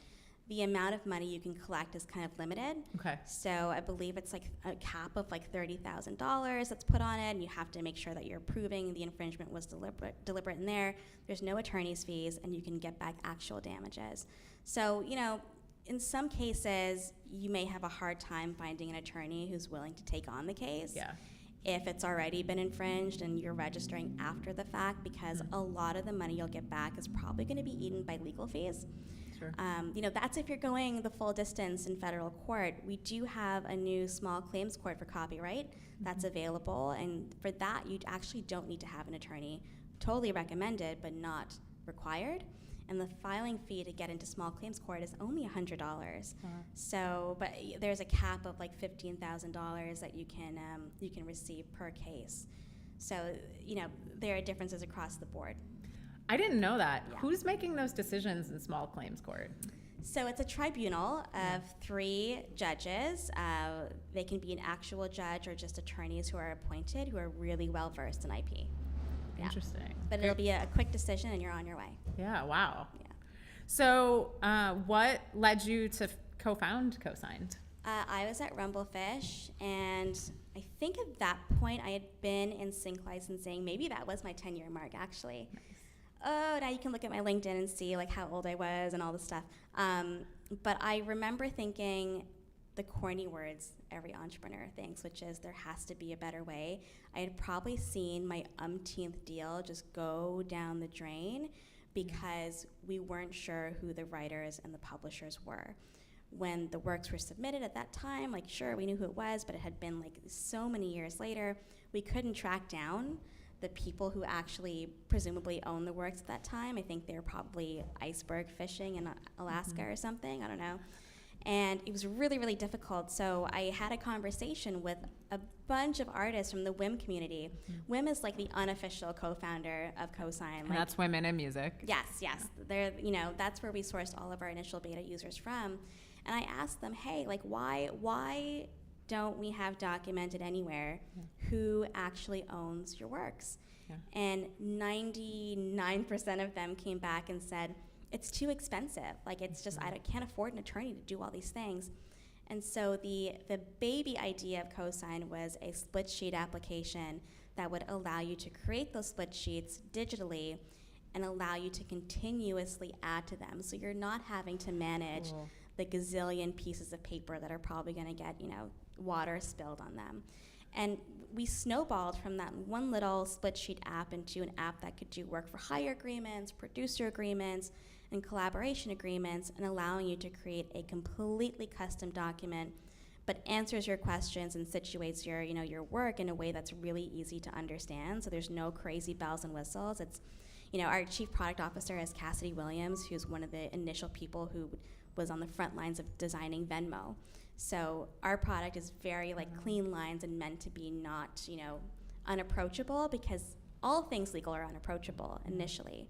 the amount of money you can collect is kind of limited. Okay. So I believe it's like a cap of like $30,000 that's put on it, and you have to make sure that you're proving the infringement was deliberate in there. There's no attorney's fees, and you can get back actual damages. So, in some cases, you may have a hard time finding an attorney who's willing to take on the case. Yeah. If it's already been infringed and you're registering after the fact, because a lot of the money you'll get back is probably going to be eaten by legal fees. Sure. That's if you're going the full distance in federal court. We do have a new small claims court for copyright that's available, and for that, you actually don't need to have an attorney. Totally recommended, but not required. And the filing fee to get into small claims court is only $100. So, but there's a cap of like $15,000 that you can receive per case. So, there are differences across the board. I didn't know that. Yeah. Who's making those decisions in small claims court? So it's a tribunal of 3 judges. They can be an actual judge or just attorneys who are appointed who are really well versed in IP. Yeah. Interesting. But it'll be a quick decision and you're on your way. Yeah, wow. Yeah. So what led you to co-found Co-Signed? I was at Rumblefish, and I think at that point I had been in sync licensing. Maybe that was my 10-year mark, actually. Nice. Oh, now you can look at my LinkedIn and see like how old I was and all this stuff. But I remember thinking the corny words every entrepreneur thinks, which is there has to be a better way. I had probably seen my umpteenth deal just go down the drain because we weren't sure who the writers and the publishers were. When the works were submitted at that time, like sure, we knew who it was, but it had been like so many years later, we couldn't track down the people who actually presumably own the works at that time. I think they were probably iceberg fishing in Alaska or something, I don't know. And it was really, really difficult. So I had a conversation with a bunch of artists from the WIM community. WIM is like the unofficial co-founder of Co-Sign. And that's Women in Music. Yes. They're, that's where we sourced all of our initial beta users from. And I asked them, hey, like why don't we have documented anywhere who actually owns your works? Yeah. And 99% of them came back and said, it's too expensive. Like it's just, I can't afford an attorney to do all these things. And so the baby idea of Co-Sign was a split sheet application that would allow you to create those split sheets digitally and allow you to continuously add to them. So you're not having to manage the gazillion pieces of paper that are probably gonna get, water spilled on them. And we snowballed from that one little split sheet app into an app that could do work for hire agreements, producer agreements, and collaboration agreements, and allowing you to create a completely custom document, but answers your questions and situates your, your work in a way that's really easy to understand. So there's no crazy bells and whistles. It's, our chief product officer is Cassidy Williams, who's one of the initial people who was on the front lines of designing Venmo. So our product is very clean lines and meant to be not, unapproachable, because all things legal are unapproachable initially.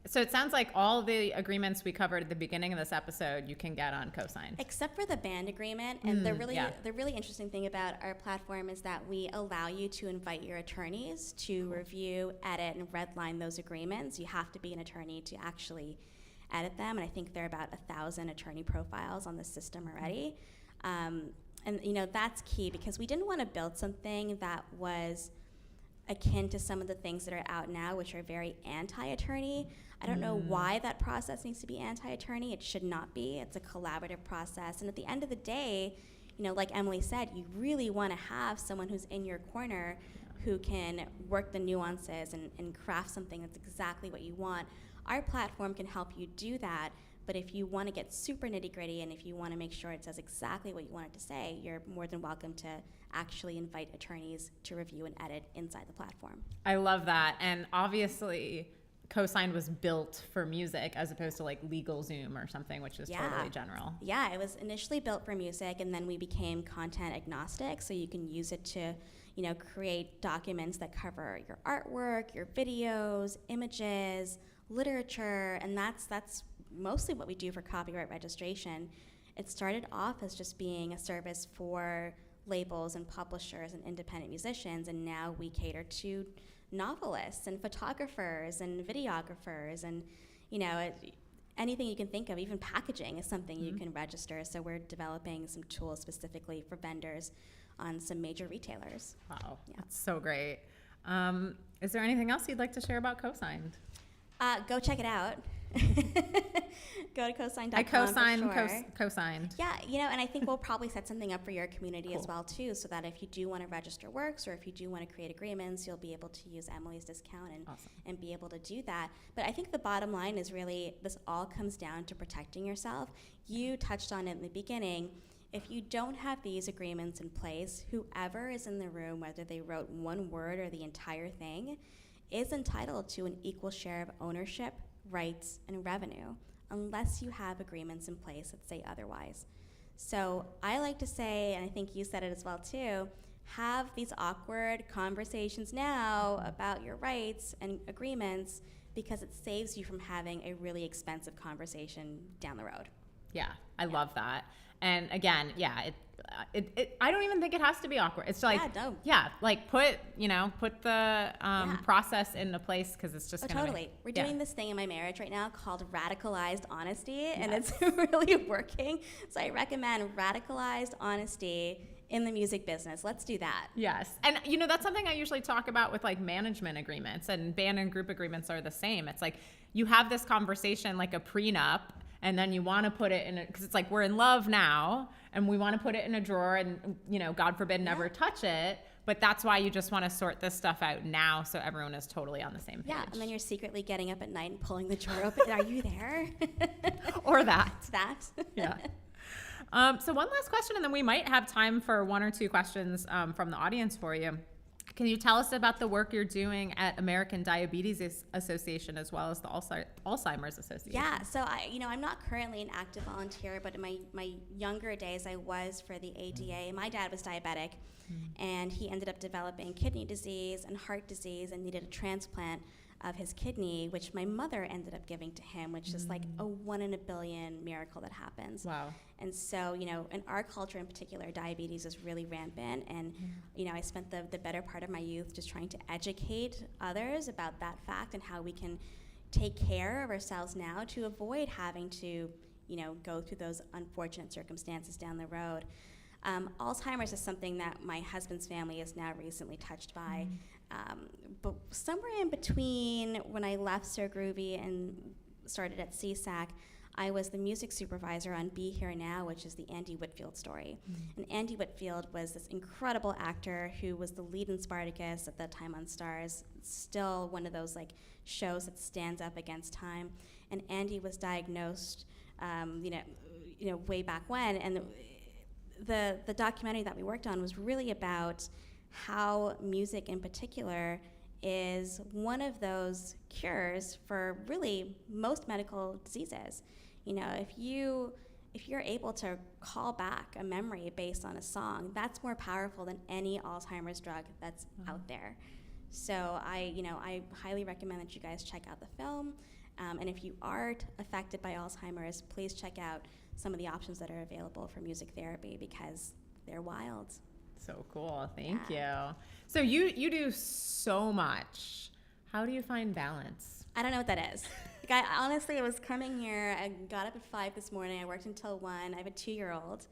So it sounds like all the agreements we covered at the beginning of this episode, you can get on co-signed. Except for the band agreement. And the yeah. really interesting thing about our platform is that we allow you to invite your attorneys to review, edit, and redline those agreements. You have to be an attorney to actually edit them. And I think there are about 1,000 attorney profiles on the system already. And that's key, because we didn't want to build something that was akin to some of the things that are out now, which are very anti-attorney. I don't know why that process needs to be anti-attorney. It should not be. It's a collaborative process. And at the end of the day, like Emily said, you really want to have someone who's in your corner who can work the nuances and craft something that's exactly what you want. Our platform can help you do that. But if you want to get super nitty-gritty and if you want to make sure it says exactly what you want it to say, you're more than welcome to actually invite attorneys to review and edit inside the platform. I love that. And obviously, co-signed was built for music as opposed to like LegalZoom or something, which is totally general. Yeah, it was initially built for music, and then we became content agnostic, so you can use it to create documents that cover your artwork, your videos, images, literature, and that's mostly what we do for copyright registration. It started off as just being a service for labels and publishers and independent musicians, and now we cater to novelists and photographers and videographers and anything you can think of. Even packaging is something you can register, so we're developing some tools specifically for vendors on some major retailers. Wow, that's so great. Is there anything else you'd like to share about co-signed? Go check it out. Go to co-signed.com. I co-signed, for sure. co-signed. Yeah, and I think we'll probably set something up for your community as well too, so that if you do want to register works or if you do want to create agreements, you'll be able to use Emily's discount and be able to do that. But I think the bottom line is really this all comes down to protecting yourself. You touched on it in the beginning. If you don't have these agreements in place, whoever is in the room, whether they wrote one word or the entire thing, is entitled to an equal share of ownership, rights, and revenue, unless you have agreements in place that say otherwise. So I like to say, and I think you said it as well too, have these awkward conversations now about your rights and agreements, because it saves you from having a really expensive conversation down the road. Yeah, I love that. And again, I don't even think it has to be awkward. It's like, like put the process into place, because it's just gonna totally. We're doing this thing in my marriage right now called radicalized honesty, and it's really working. So I recommend radicalized honesty in the music business. Let's do that. Yes. And that's something I usually talk about with like management agreements, and band and group agreements are the same. It's like you have this conversation like a prenup, and then you want to put it in because it's like we're in love now and we want to put it in a drawer and God forbid never touch it, but that's why you just want to sort this stuff out now so everyone is totally on the same page. Yeah, and then you're secretly getting up at night and pulling the drawer open. Are you there? Or that. Yeah. So one last question, and then we might have time for one or two questions from the audience for you. Can you tell us about the work you're doing at American Diabetes Association as well as the Alzheimer's Association? Yeah, so I'm not currently an active volunteer, but in my younger days I was for the ADA. My dad was diabetic, and he ended up developing kidney disease and heart disease and needed a transplant of his kidney, which my mother ended up giving to him, which is like a 1 in a billion miracle that happens. Wow. And so, in our culture in particular, diabetes is really rampant. And, I spent the better part of my youth just trying to educate others about that fact and how we can take care of ourselves now to avoid having to, go through those unfortunate circumstances down the road. Alzheimer's is something that my husband's family is now recently touched by. But somewhere in between when I left Sir Groovy and started at SESAC, I was the music supervisor on Be Here Now, which is the Andy Whitfield story. And Andy Whitfield was this incredible actor who was the lead in Spartacus at that time on Starz. Still one of those like shows that stands up against time. And Andy was diagnosed, way back when. And the documentary that we worked on was really about how music in particular is one of those cures for really most medical diseases. If you're able to call back a memory based on a song, that's more powerful than any Alzheimer's drug that's out there. So I highly recommend that you guys check out the film And if you are affected by Alzheimer's, please check out some of the options that are available for music therapy because they're wild. So cool. Thank you. So you do so much. How do you find balance? I don't know what that is. Like honestly, I was coming here. I got up at 5 this morning. I worked until 1. I have a 2-year-old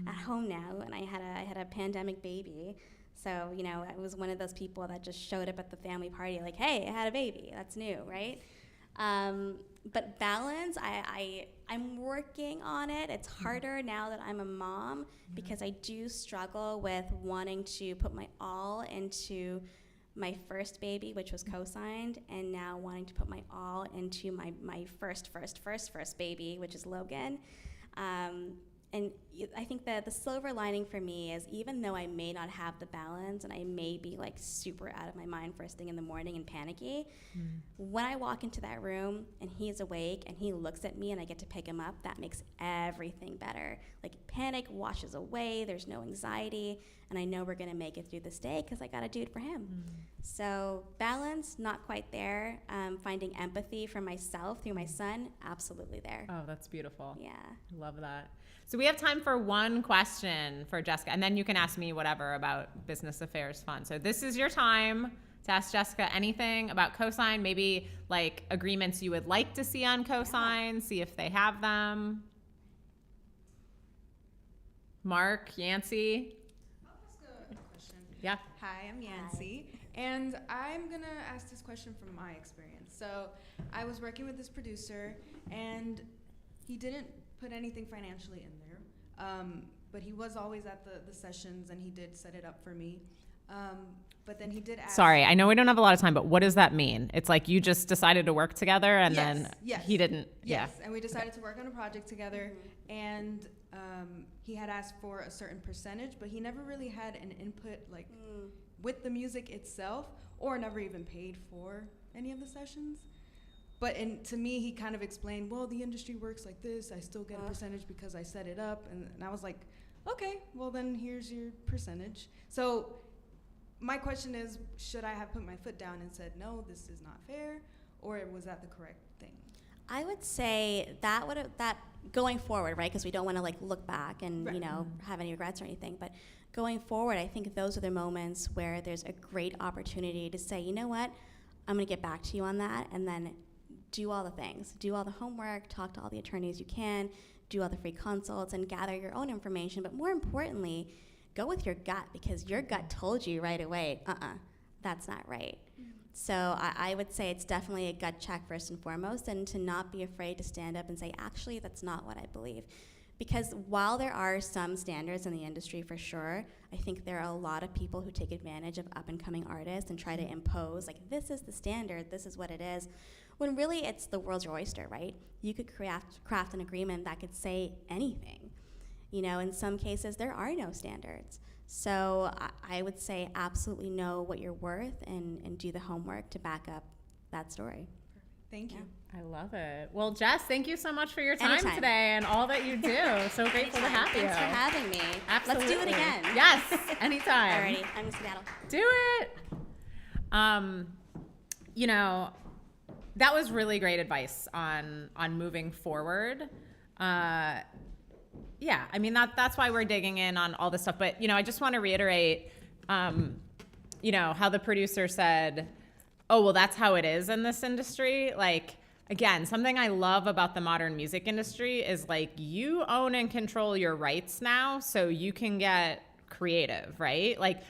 at home now, and I had a pandemic baby. So, you know, I was one of those people that just showed up at the family party like, hey, I had a baby. That's new, right? But balance, I'm working on it. It's harder now that I'm a mom because I do struggle with wanting to put my all into my first baby, which was co-signed, and now wanting to put my all into my first baby, which is Logan. And I think that the silver lining for me is even though I may not have the balance and I may be like super out of my mind first thing in the morning and panicky, when I walk into that room and he's awake and he looks at me and I get to pick him up, that makes everything better. Like panic washes away, there's no anxiety, and I know we're gonna make it through this day because I gotta do it for him. So balance, not quite there. Finding empathy for myself through my son, absolutely there. Oh, that's beautiful. Yeah. Love that. So we have time for one question for Jessica, and then you can ask me whatever about business affairs fun. So this is your time to ask Jessica anything about cosign, maybe like agreements you would like to see on cosign, see if they have them. Mark, Yancey. I'll ask a question. Yeah. Hi, I'm Yancy, and I'm gonna ask this question from my experience. So I was working with this producer, and he didn't put anything financially in there, but he was always at the sessions, and he did set it up for me. But then he did ask. Sorry, I know we don't have a lot of time, but what does that mean? It's like you just decided to work together, and then he didn't. Yes, and we decided to work on a project together, and he had asked for a certain percentage, but he never really had an input like with the music itself, or never even paid for any of the sessions. But to me, he kind of explained, well, the industry works like this. I still get a percentage because I set it up. And I was like, okay, well, then here's your percentage. So my question is, should I have put my foot down and said, no, this is not fair? Or was that the correct thing? I would say that going forward, right? Because we don't want to like look back and Right. you know have any regrets or anything. But going forward, I think those are the moments where there's a great opportunity to say, you know what, I'm going to get back to you on that, and then do all the things, do all the homework, talk to all the attorneys you can, do all the free consults, and gather your own information. But more importantly, go with your gut because your gut told you right away, that's not right. So I would say it's definitely a gut check first and foremost, and to not be afraid to stand up and say, actually, that's not what I believe. Because while there are some standards in the industry for sure, I think there are a lot of people who take advantage of up-and-coming artists and try to impose, like, this is the standard, this is what it is, when really it's the world's your oyster, right? You could craft an agreement that could say anything. You know, in some cases, there are no standards. So I would say absolutely know what you're worth and do the homework to back up that story. Thank you. I love it. Well, Jess, thank you so much for your time Anytime. today and all that you do. So grateful to have you. Thanks for having me. Absolutely. Let's do it again. Yes, anytime. Alrighty, I'm gonna skedaddle. Do it. You know, that was really great advice on moving forward. Yeah, I mean, that's why we're digging in on all this stuff. But, you know, I just want to reiterate, you know, how the producer said, oh, well, that's how it is in this industry. Like, again, something I love about the modern music industry is, like, you own and control your rights now, so you can get creative, right? Like,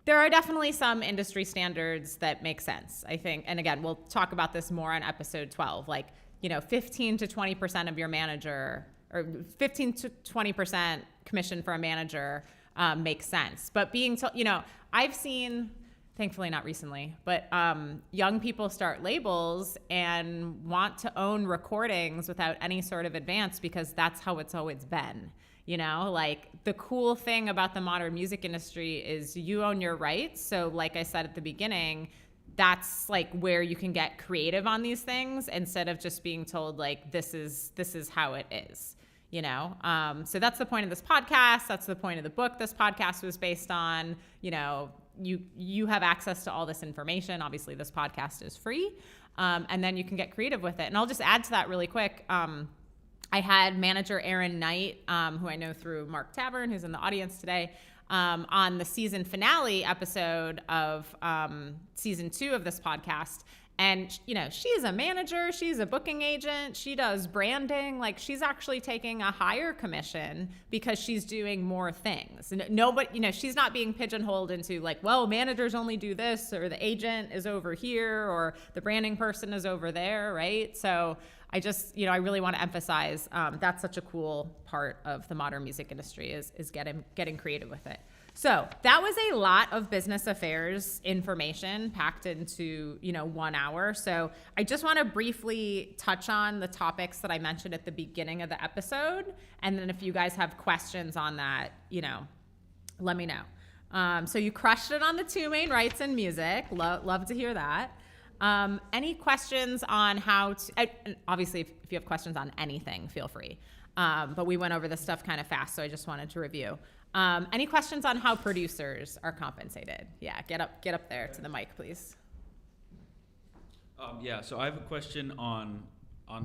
there are definitely some industry standards that make sense, I think. And again, we'll talk about this more on episode 12. Like, you know, 15 to 20% of your manager, or 15 to 20% commission for a manager makes sense. But you know, I've seen, thankfully not recently, but young people start labels and want to own recordings without any sort of advance because that's how it's always been. You know, like the cool thing about the modern music industry is you own your rights. So like I said at the beginning, that's like where you can get creative on these things instead of just being told like, this is how it is, you know? So that's the point of this podcast. That's the point of the book this podcast was based on. You know, you have access to all this information. Obviously, this podcast is free, and then you can get creative with it. And I'll just add to that really quick. I had manager Aaron Knight, who I know through Mark Tavern, who's in the audience today, on the season finale episode of season 2 of this podcast. And, you know, she's a manager, she's a booking agent, she does branding, like she's actually taking a higher commission because she's doing more things. Nobody, you know, she's not being pigeonholed into like, well, managers only do this, or the agent is over here, or the branding person is over there, right? So I just, you know, I really want to emphasize that's such a cool part of the modern music industry is getting creative with it. So that was a lot of business affairs information packed into, you know, 1 hour. So I just want to briefly touch on the topics that I mentioned at the beginning of the episode. And then if you guys have questions on that, you know, let me know. So you crushed it on the 2 main rights in music. Love to hear that. Any questions on how to, obviously, if you have questions on anything, feel free. But we went over this stuff kind of fast, so I just wanted to review. Any questions on how producers are compensated? Yeah, get up there to the mic, please. Yeah, so I have a question on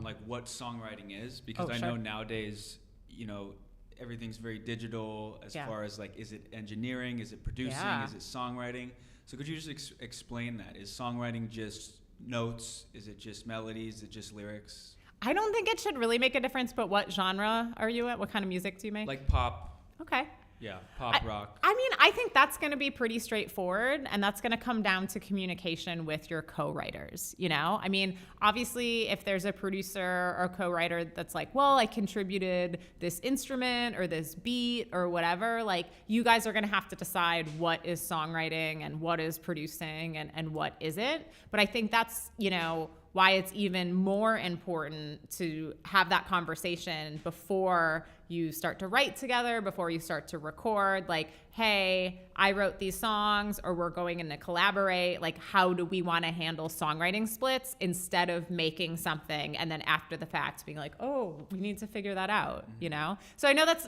like what songwriting is, because I know nowadays, you know, everything's very digital as far as like, is it engineering, is it producing, is it songwriting? So could you just explain that? Is songwriting just notes? Is it just melodies? Is it just lyrics? I don't think it should really make a difference, but what genre are you at? What kind of music do you make? Like pop. Okay. Yeah, pop, rock. I mean, I think that's going to be pretty straightforward, and that's going to come down to communication with your co-writers, you know? I mean, obviously, if there's a producer or co-writer that's like, well, I contributed this instrument or this beat or whatever, like, you guys are going to have to decide what is songwriting and what is producing and what isn't. But I think that's, you know, why it's even more important to have that conversation before you start to write together, before you start to record, like, hey, I wrote these songs, or we're going in to collaborate. Like, how do we want to handle songwriting splits instead of making something and then after the fact being like, oh, we need to figure that out, you know? So I know that's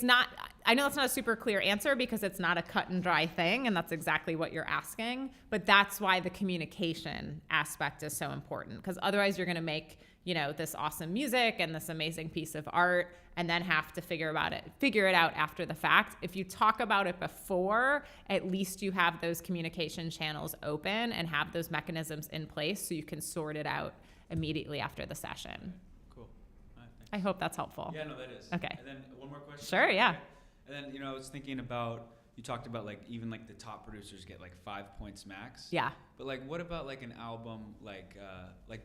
not a super clear answer because it's not a cut and dry thing, and that's exactly what you're asking, but that's why the communication aspect is so important, because otherwise you're going to make, you know, this awesome music and this amazing piece of art and then have to figure it out after the fact. If you talk about it before, at least you have those communication channels open and have those mechanisms in place so you can sort it out immediately after the session. Cool. All right, I hope that's helpful. Yeah, no, that is. Okay. And then one more question. Sure, yeah. Okay. And then, you know, I was thinking about, you talked about like even like the top producers get like 5 points max. Yeah. But like, what about like an album like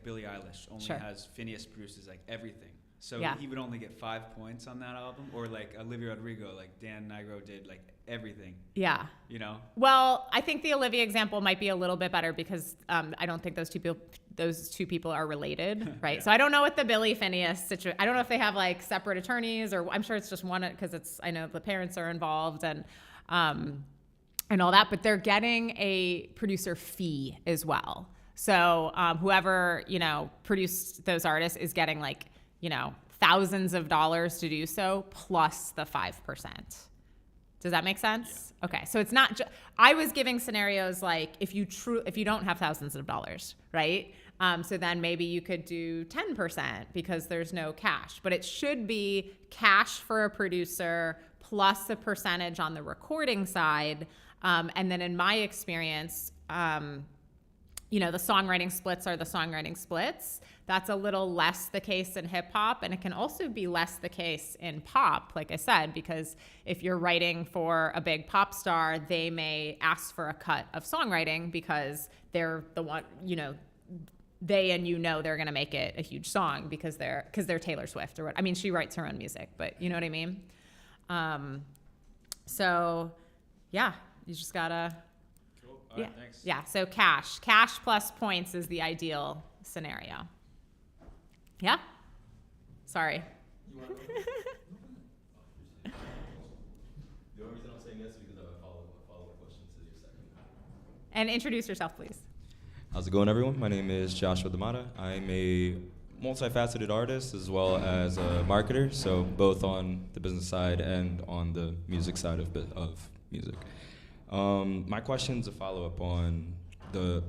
Billie Eilish only has Phineas produces like everything. So he would only get 5 points on that album, or like Olivia Rodrigo, like Dan Nigro did like everything. Yeah. You know? Well, I think the Olivia example might be a little bit better because I don't think those two people are related, right? Yeah. So I don't know what the Billie Phineas situation. I don't know if they have like separate attorneys, or I'm sure it's just one, because I know the parents are involved and all that, but they're getting a producer fee as well. So whoever, you know, produced those artists is getting like, you know, thousands of dollars to do so, plus the 5%. Does that make sense? Yeah. Okay, so it's not I was giving scenarios like if you don't have thousands of dollars, right? So then maybe you could do 10% because there's no cash, but it should be cash for a producer plus a percentage on the recording side. And then in my experience, you know, the songwriting splits are the songwriting splits. That's a little less the case in hip hop, and it can also be less the case in pop, like I said, because if you're writing for a big pop star, they may ask for a cut of songwriting because they're the one, you know, they're going to make it a huge song because they're Taylor Swift or what. I mean, she writes her own music, but you know what I mean? So yeah, you just gotta. Cool. All right, thanks. Yeah. So cash plus points is the ideal scenario. Yeah. Sorry. The only reason I'm saying yes is because I have a follow-up question to your second. And introduce yourself, please. How's it going, everyone? My name is Joshua Damata. I'm a multifaceted artist as well as a marketer, so both on the business side and on the music side of music. My question's a follow-up on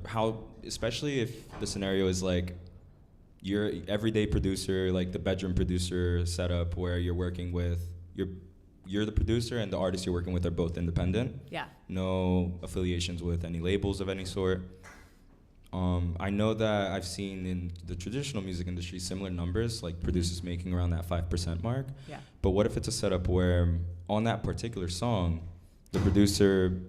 how, especially if the scenario is like your everyday producer, like the bedroom producer setup, where you're working with you're the producer and the artist you're working with are both independent. Yeah. No affiliations with any labels of any sort. I know that I've seen in the traditional music industry similar numbers, like producers making around that 5% mark. Yeah. But what if it's a setup where on that particular song, the producer,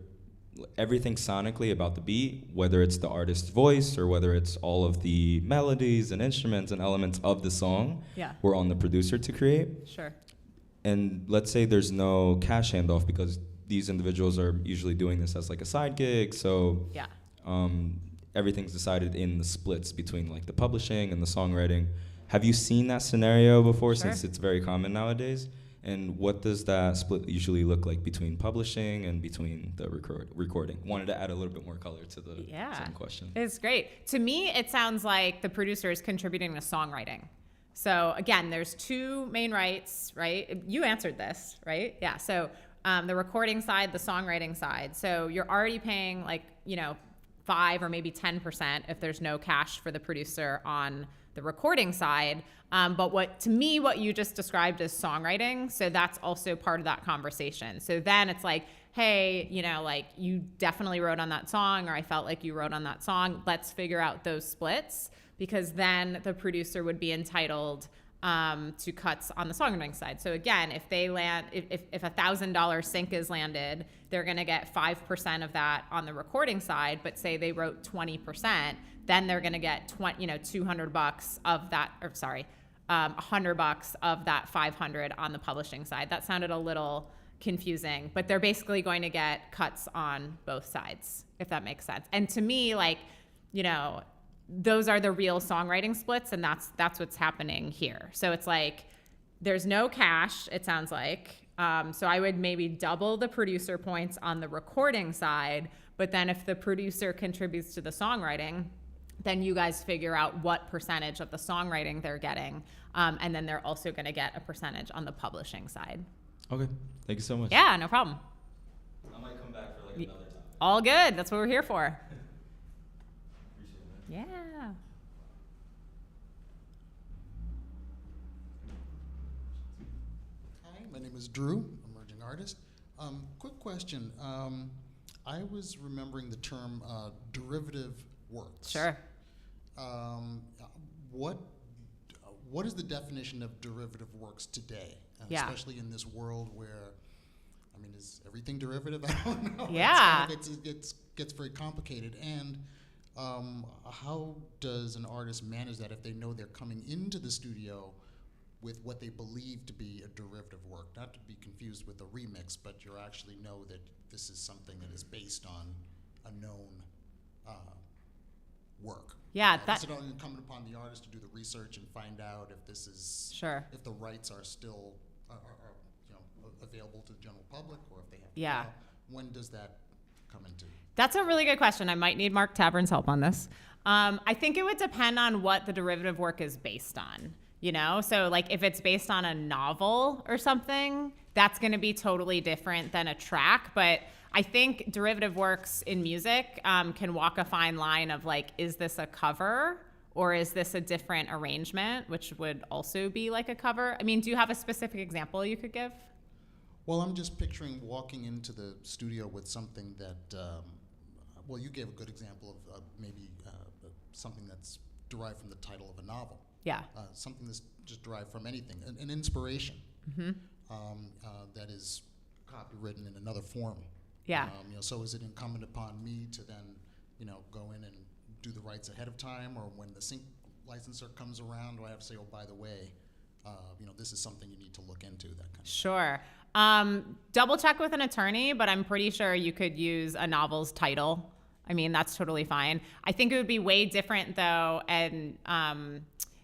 everything sonically about the beat, whether it's the artist's voice or whether it's all of the melodies and instruments and elements of the song, Yeah. were on the producer to create. Sure. And let's say there's no cash handoff because these individuals are usually doing this as like a side gig. So Yeah. everything's decided in the splits between like the publishing and the songwriting. Have you seen that scenario before, Sure. since it's very common nowadays? And what does that split usually look like between publishing and between the recording? Wanted to add a little bit more color to the same question. It's great. To me, it sounds like the producer is contributing to songwriting. So again, there's two main rights, right? You answered this, right? Yeah. So the recording side, the songwriting side. So you're already paying 5 or maybe 10% if there's no cash for the producer on the recording side. But what you just described as songwriting, so that's also part of that conversation. So then it's like, hey, you definitely wrote on that song, or I felt like you wrote on that song. Let's figure out those splits, because then the producer would be entitled to cuts on the songwriting side. So again, if $1,000 sync is landed, they're going to get 5% of that on the recording side. But say they wrote 20%, then they're going to get $200 of that, or sorry, $100 of that 500 on the publishing side. That sounded a little confusing, but they're basically going to get cuts on both sides, if that makes sense. And to me, those are the real songwriting splits, and that's what's happening here. So it's like there's no cash, it sounds like. So I would maybe double the producer points on the recording side, but then if the producer contributes to the songwriting, then you guys figure out what percentage of the songwriting they're getting, and then they're also going to get a percentage on the publishing side. Okay, thank you so much. Yeah, no problem. I might come back for another topic. All good. That's what we're here for. Yeah. Hi, my name is Drew, emerging artist. Quick question. I was remembering the term derivative works. Sure. What is the definition of derivative works today? Yeah. Especially in this world where, is everything derivative? I don't know. Yeah. It gets very complicated. And how does an artist manage that if they know they're coming into the studio with what they believe to be a derivative work? Not to be confused with a remix, but you actually know that this is something that is based on a known work. Yeah, Is it incumbent upon the artist to do the research and find out if this is Sure. if the rights are still available to the general public, or if they have Yeah. When does that come into? That's a really good question. I might need Mark Tavern's help on this. I think it would depend on what the derivative work is based on. So if it's based on a novel or something, that's going to be totally different than a track. But I think derivative works in music can walk a fine line of is this a cover or is this a different arrangement, which would also be like a cover? Do you have a specific example you could give? Well, I'm just picturing walking into the studio with something that, you gave a good example of maybe something that's derived from the title of a novel. Yeah. Something that's just derived from anything, an inspiration that is copywritten in another form. Yeah. So is it incumbent upon me to then, go in and do the rights ahead of time, or when the sync licensor comes around, do I have to say, oh, by the way, this is something you need to look into, that kind of Sure. Double check with an attorney, but I'm pretty sure you could use a novel's title. That's totally fine. I think it would be way different though, and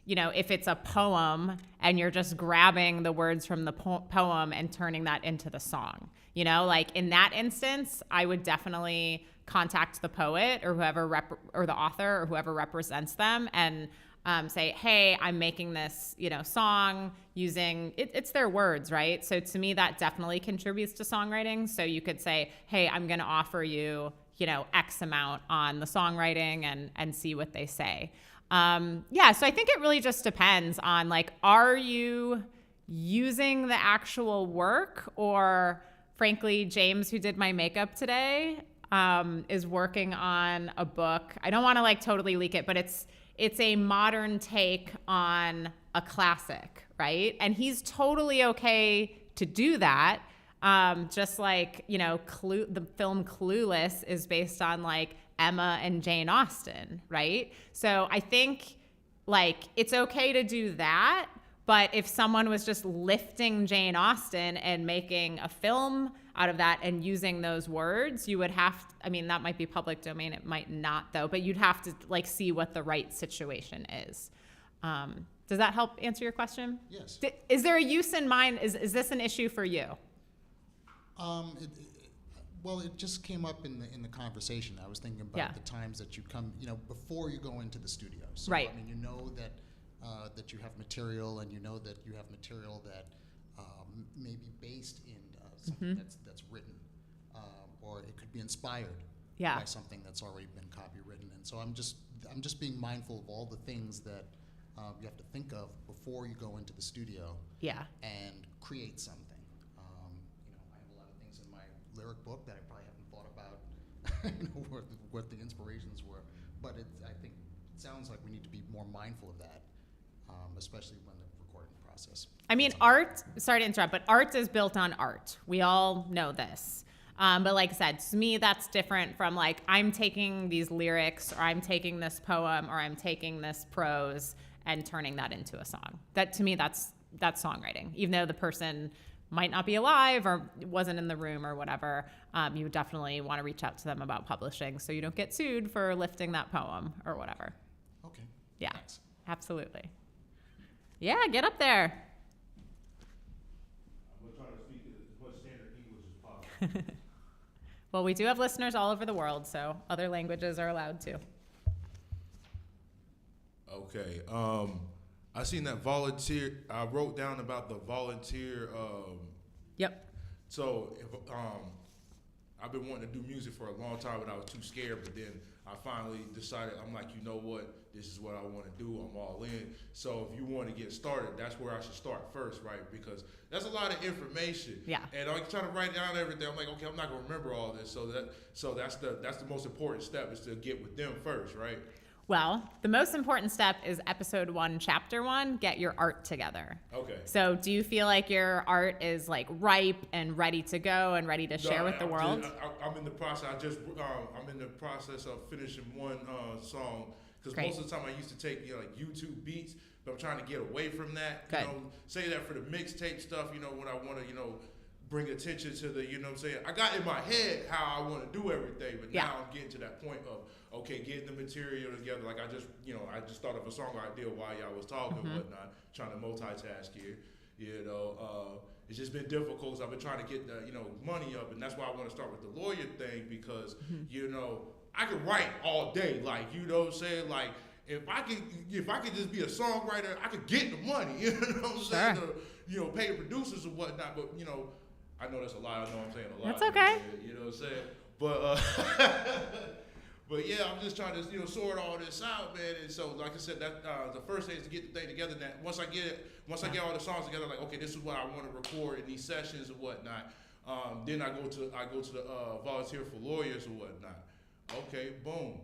if it's a poem and you're just grabbing the words from the poem and turning that into the song. In that instance, I would definitely contact the poet or whoever or the author or whoever represents them and say, hey, I'm making this, song using, it's their words, right? So to me, that definitely contributes to songwriting. So you could say, hey, I'm going to offer you, X amount on the songwriting and see what they say. So I think it really just depends on like, are you using the actual work, or frankly, James, who did my makeup today, is working on a book. I don't want to like totally leak it, but it's a modern take on a classic, right? And he's totally okay to do that. Just like, the film Clueless is based on like Emma and Jane Austen, right? So I think like it's okay to do that, but if someone was just lifting Jane Austen and making a film out of that and using those words, you would have to, that might be public domain, it might not though, but you'd have to like see what the right situation is. Does that help answer your question? Yes. Is there a use in mind? Is this an issue for you? Well, it just came up in the conversation. I was thinking about the times that you come, before you go into the studio. So, right. you know that that you have material, and you know that you have material that may be based in something that's written, or it could be inspired by something that's already been copywritten. And so I'm just being mindful of all the things that you have to think of before you go into the studio. And create something. I have a lot of things in my lyric book that I probably haven't thought about, what the inspirations were. But I think it sounds like we need to be more mindful of that, especially when the recording process. Art, sorry to interrupt, but art is built on art. We all know this. But like I said, to me, that's different from like, I'm taking these lyrics, or I'm taking this poem, or I'm taking this prose and turning that into a song. That, to me, that's songwriting. Even though the person might not be alive or wasn't in the room or whatever, you would definitely want to reach out to them about publishing so you don't get sued for lifting that poem or whatever. Okay. Yeah, Thanks. absolutely. Yeah, get up there. I'm trying to speak as much standard English as possible. Well, we do have listeners all over the world, so other languages are allowed too. Okay. I seen that volunteer. I wrote down about the volunteer. Yep. So if, I've been wanting to do music for a long time, but I was too scared. But then I finally decided, I'm like, you know what? This is what I want to do. I'm all in. So if you want to get started, that's where I should start first, right? Because that's a lot of information. Yeah. And I'm trying to write down everything. I'm like, okay, I'm not gonna remember all this. So that's the most important step, is to get with them first, right? Well, the most important step is episode 1, chapter 1, get your art together. Okay. So do you feel like your art is like ripe and ready to go and ready to share with the world? I'm in the process. I'm in the process of finishing one song, because most of the time I used to take like YouTube beats, but I'm trying to get away from that. Good. Say that for the mixtape stuff. When I want to bring attention to the what I'm saying. I got in my head how I want to do everything, but now I'm getting to that point of getting the material together. Like I just thought of a song idea while y'all was talking and whatnot, trying to multitask here. It's just been difficult, 'cause I've been trying to get the money up, and that's why I want to start with the lawyer thing, because I could write all day, like what I'm saying, like if I could just be a songwriter, I could get the money, what I'm saying, pay the producers and whatnot, but I know that's a lie. I know I'm saying a lot. That's okay. You know what I'm saying? But yeah, I'm just trying to sort all this out, man. And so, like I said, that the first thing is to get the thing together. And that once I get all the songs together, like okay, this is what I want to record in these sessions and whatnot. Then I go to the volunteer for lawyers or whatnot. Okay, boom.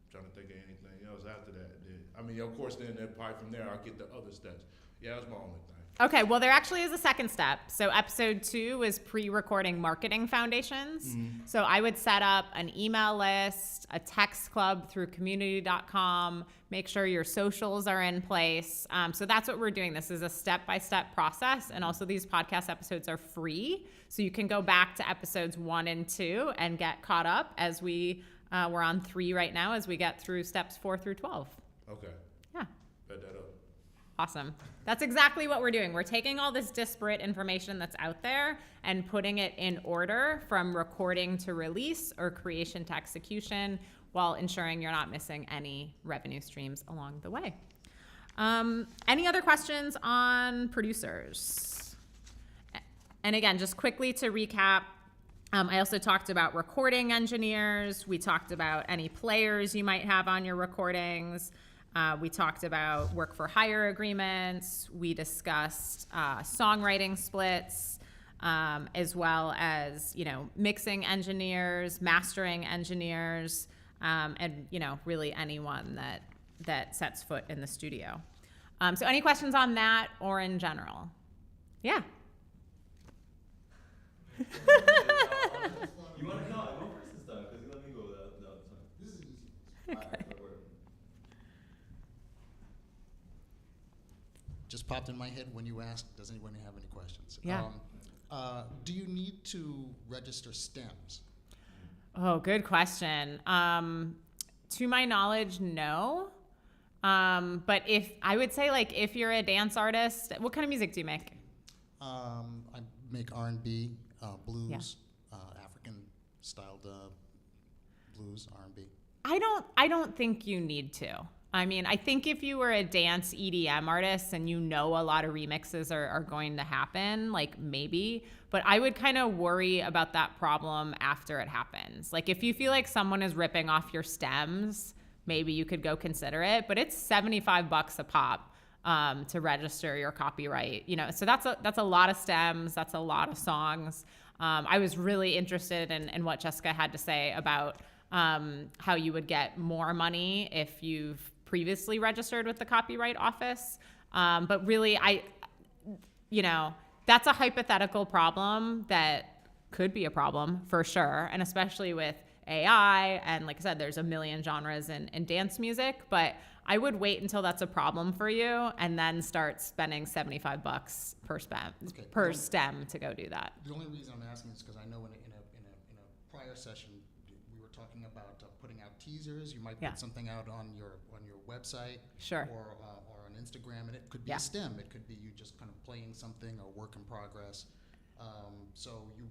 Trying to think of anything else after that. Of course, then probably from there I'll get the other steps. Yeah, that's my only thing. Okay, well, there actually is a second step. So episode 2 is pre-recording marketing foundations. So I would set up an email list, a text club through community.com, make sure your socials are in place. So that's what we're doing. This is a step-by-step process. And also these podcast episodes are free. So you can go back to episodes 1 and 2 and get caught up as we're on 3 right now as we get through steps 4 through 12. Okay. Yeah. Bet that up. Awesome. That's exactly what we're doing. We're taking all this disparate information that's out there and putting it in order from recording to release or creation to execution. while ensuring you're not missing any revenue streams along the way. Any other questions on producers? And again, just quickly to recap, I also talked about recording engineers. We talked about any players you might have on your recordings. We talked about work for hire agreements. We discussed songwriting splits, as well as, mixing engineers, mastering engineers, and, really anyone that sets foot in the studio. So any questions on that or in general? Yeah. You want to know? I go first this time because you let me go the other time. This is easy. Okay. Just popped in my head when you asked, does anyone have any questions? Yeah. Do you need to register stems? Oh, good question. To my knowledge, no. But I would say if you're a dance artist, what kind of music do you make? I make R&B, blues, African styled blues, R&B. I don't think you need to. I mean, I think if you were a dance EDM artist and a lot of remixes are going to happen, maybe. But I would kind of worry about that problem after it happens. If you feel like someone is ripping off your stems, maybe you could go consider it. But it's $75 a pop to register your copyright. So that's a lot of stems. That's a lot of songs. I was really interested in what Jessica had to say about how you would get more money if you've previously registered with the Copyright Office. But really, that's a hypothetical problem that could be a problem for sure. And especially with AI. And like I said, there's a million genres in dance music, but I would wait until that's a problem for you and then start spending $75 per stem to go do that. The only reason I'm asking is because I know in a prior session, we were talking about putting out teasers. You might put something out on your website, sure, or on Instagram, and it could be a stem. It could be you just kind of playing something or work in progress. So you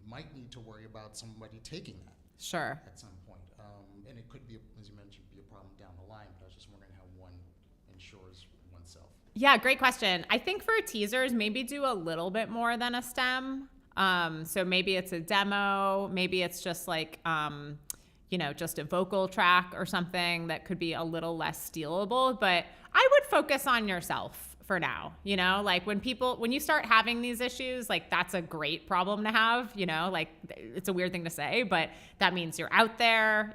might need to worry about somebody taking that. Sure. At some point, and it could be, as you mentioned, be a problem down the line. But I was just wondering how one ensures oneself. Yeah, great question. I think for teasers, maybe do a little bit more than a stem. So maybe it's a demo. Maybe it's just just a vocal track or something that could be a little less stealable. But I would focus on yourself for now. When you start having these issues, that's a great problem to have. It's a weird thing to say, but that means you're out there.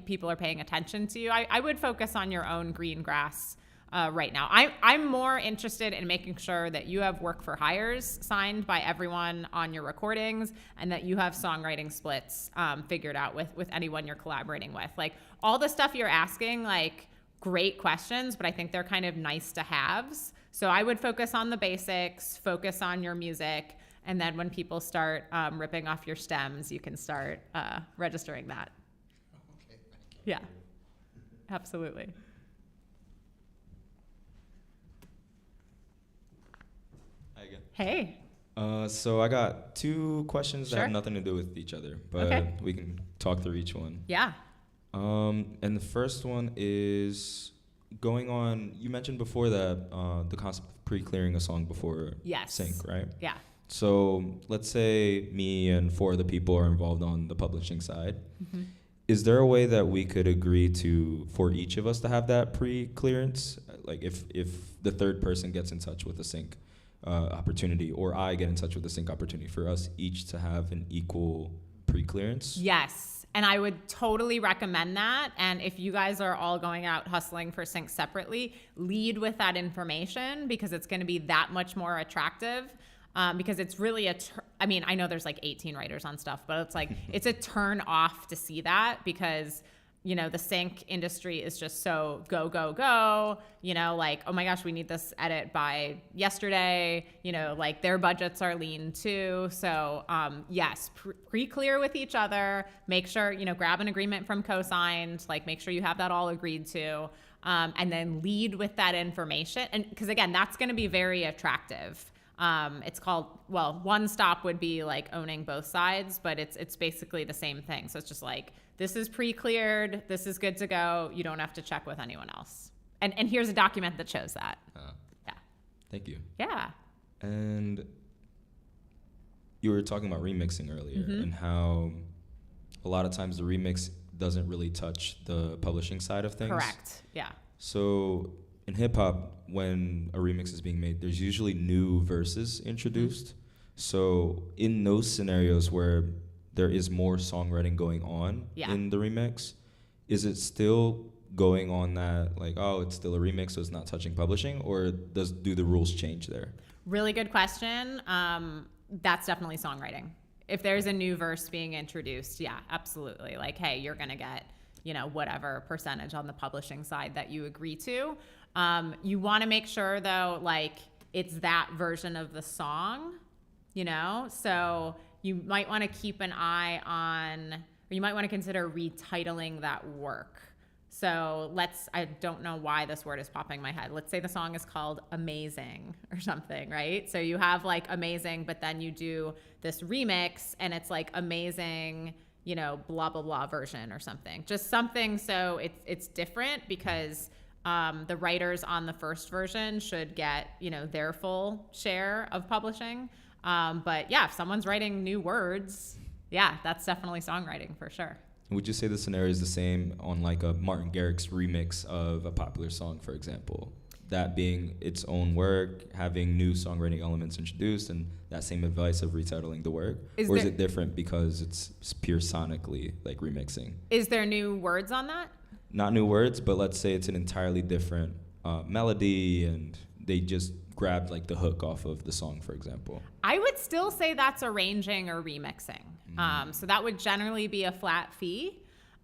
People are paying attention to you. I would focus on your own green grass right now. I'm more interested in making sure that you have work for hires signed by everyone on your recordings and that you have songwriting splits figured out with anyone you're collaborating with. All the stuff you're asking, great questions, but I think they're kind of nice to haves. So I would focus on the basics, focus on your music, and then when people start ripping off your stems, you can start registering that. Okay, thank you. Yeah, absolutely. Hi again. Hey. So I got two questions that Sure. have nothing to do with each other, but we can talk through each one. Yeah. And the first one is going on. You mentioned before that the concept of pre-clearing a song before sync, right? Yeah. So let's say me and 4 other people are involved on the publishing side. Mm-hmm. Is there a way that we could agree for each of us to have that pre-clearance? If the third person gets in touch with a sync opportunity, or I get in touch with a sync opportunity, for us each to have an equal pre-clearance? Yes. And I would totally recommend that. And if you guys are all going out hustling for sync separately, lead with that information because it's going to be that much more attractive. Because it's really I know there's 18 writers on stuff, but it's a turn off to see that because, the sync industry is just so go, go, go, oh my gosh, we need this edit by yesterday, their budgets are lean too. So yes, pre-clear with each other, make sure, grab an agreement from co-signed, make sure you have that all agreed to, and then lead with that information. And because again, that's going to be very attractive. It's called, one stop would be owning both sides, but it's basically the same thing. So it's just this is pre-cleared, this is good to go. You don't have to check with anyone else. And here's a document that shows that. Yeah. Thank you. Yeah. And you were talking about remixing earlier and how a lot of times the remix doesn't really touch the publishing side of things. Correct. Yeah. So in hip hop, when a remix is being made, there's usually new verses introduced. So in those scenarios where there is more songwriting going on in the remix, is it still going on that, like, oh, it's still a remix, so it's not touching publishing, or do the rules change there? Really good question. That's definitely songwriting. If there's a new verse being introduced, yeah, absolutely. Like, hey, you're going to get, whatever percentage on the publishing side that you agree to. You want to make sure, though, like, it's that version of the song, So you might want to keep an eye on, or you might want to consider retitling that work. So I don't know why this word is popping in my head. Let's say the song is called Amazing or something, right? So you have like Amazing, but then you do this remix and it's like Amazing, blah, blah, blah version or something. Just something so it's different because the writers on the first version should get, their full share of publishing. But yeah, if someone's writing new words, yeah, that's definitely songwriting for sure. Would you say the scenario is the same on like a Martin Garrix remix of a popular song, for example? That being its own work, having new songwriting elements introduced, and that same advice of retitling the work? Is it different because it's pure sonically like remixing? Is there new words on that? Not new words, but let's say it's an entirely different melody and they just grabbed like the hook off of the song, for example. I would still say that's arranging or remixing. So that would generally be a flat fee.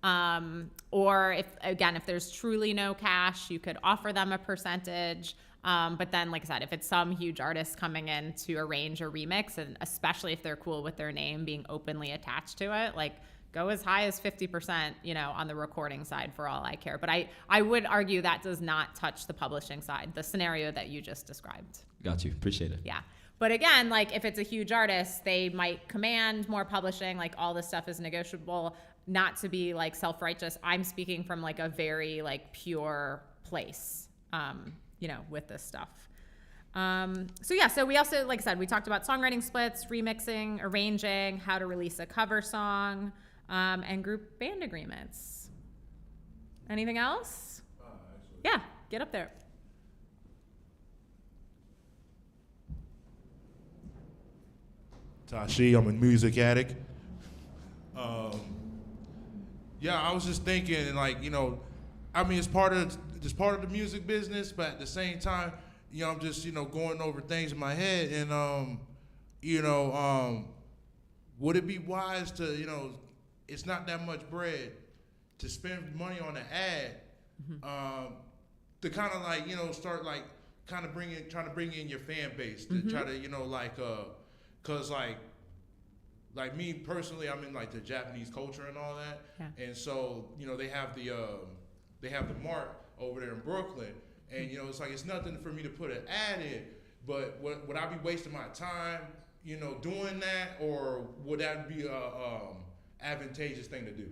Or if there's truly no cash, you could offer them a percentage. But then, like I said, if it's some huge artist coming in to arrange a remix, and especially if they're cool with their name being openly attached to it, like go as high as 50%, on the recording side for all I care. But I would argue that does not touch the publishing side, the scenario that you just described. Got you. Appreciate it. Yeah. But again, like if it's a huge artist, they might command more publishing, like all this stuff is negotiable, not to be like self-righteous. I'm speaking from like a very like pure place, with this stuff. So we also, like I said, we talked about songwriting splits, remixing, arranging, how to release a cover song, and group band agreements. Anything else? Yeah, get up there. Tashi, I'm a music addict. I was just thinking, like, it's part of the music business, but at the same time, I'm just, going over things in my head, and would it be wise to, it's not that much bread to spend money on an ad, to kind of like, start like kind of trying to bring in your fan base to try to, cause like me personally, I'm in like the Japanese culture and all that, and so they have the mart over there in Brooklyn, and it's like it's nothing for me to put an ad in, but would I be wasting my time, doing that, or would that be a advantageous thing to do?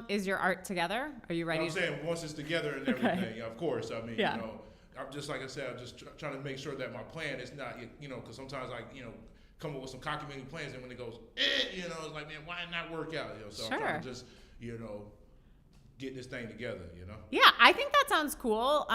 Is your art together? Are you ready? I'm saying once it's together and everything, of course. I mean, I'm just like I said, I'm just trying to make sure that my plan is not, because sometimes I, come up with some cockamamie plans, and when it goes, it's like, man, why not work out? So I'm trying to just, get this thing together, Yeah, I think that sounds cool.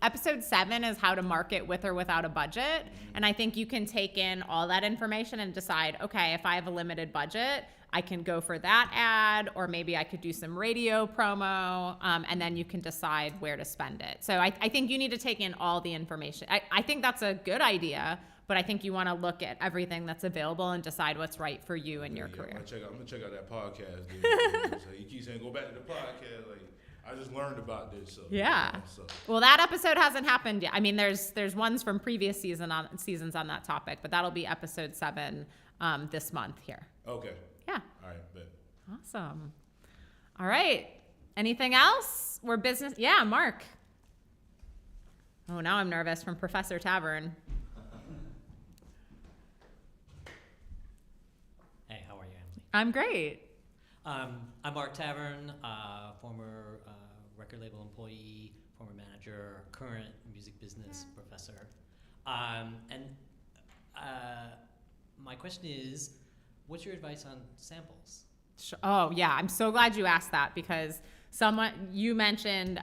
Episode 7 is how to market with or without a budget. And I think you can take in all that information and decide, okay, if I have a limited budget, I can go for that ad, or maybe I could do some radio promo, and then you can decide where to spend it. So I think you need to take in all the information. I think that's a good idea, but I think you want to look at everything that's available and decide what's right for you and your career. I'm gonna check out that podcast, dude. So you keep saying go back to the podcast, like I just learned about this. So, yeah. Well, that episode hasn't happened yet. I mean, there's ones from previous seasons on that topic, but that'll be episode 7 this month here. Okay. Yeah. All right, bet. Awesome. All right. Anything else? We're business. Yeah, Mark. Oh, now I'm nervous from Professor Tavern. Hey, how are you, Emily? I'm great. I'm Mark Tavern, former record label employee, former manager, current music business professor. And my question is, what's your advice on samples? Oh, yeah. I'm so glad you asked that because you mentioned,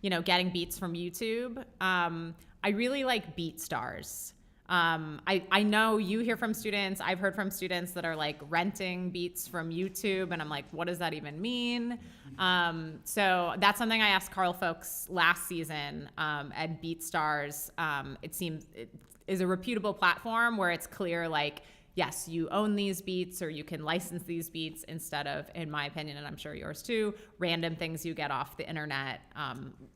getting beats from YouTube. I really like beat stars. I know you hear from students, I've heard from students that are like renting beats from YouTube, and I'm like, what does that even mean? So that's something I asked Carl Folks last season, at BeatStars. It is a reputable platform where it's clear, like, yes, you own these beats or you can license these beats instead of, in my opinion, and I'm sure yours too, random things you get off the internet.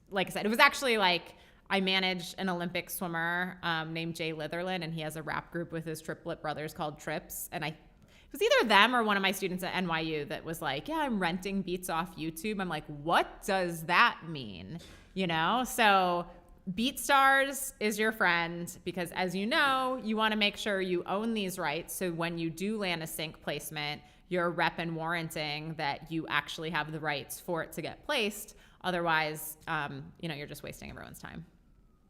Like I said, it was actually like, I managed an Olympic swimmer named Jay Litherland, and he has a rap group with his triplet brothers called Trips. And it was either them or one of my students at NYU that was like, yeah, I'm renting beats off YouTube. I'm like, what does that mean? So BeatStars is your friend because, as you know, you want to make sure you own these rights. So when you do land a sync placement, you're rep and warranting that you actually have the rights for it to get placed. Otherwise, you're just wasting everyone's time.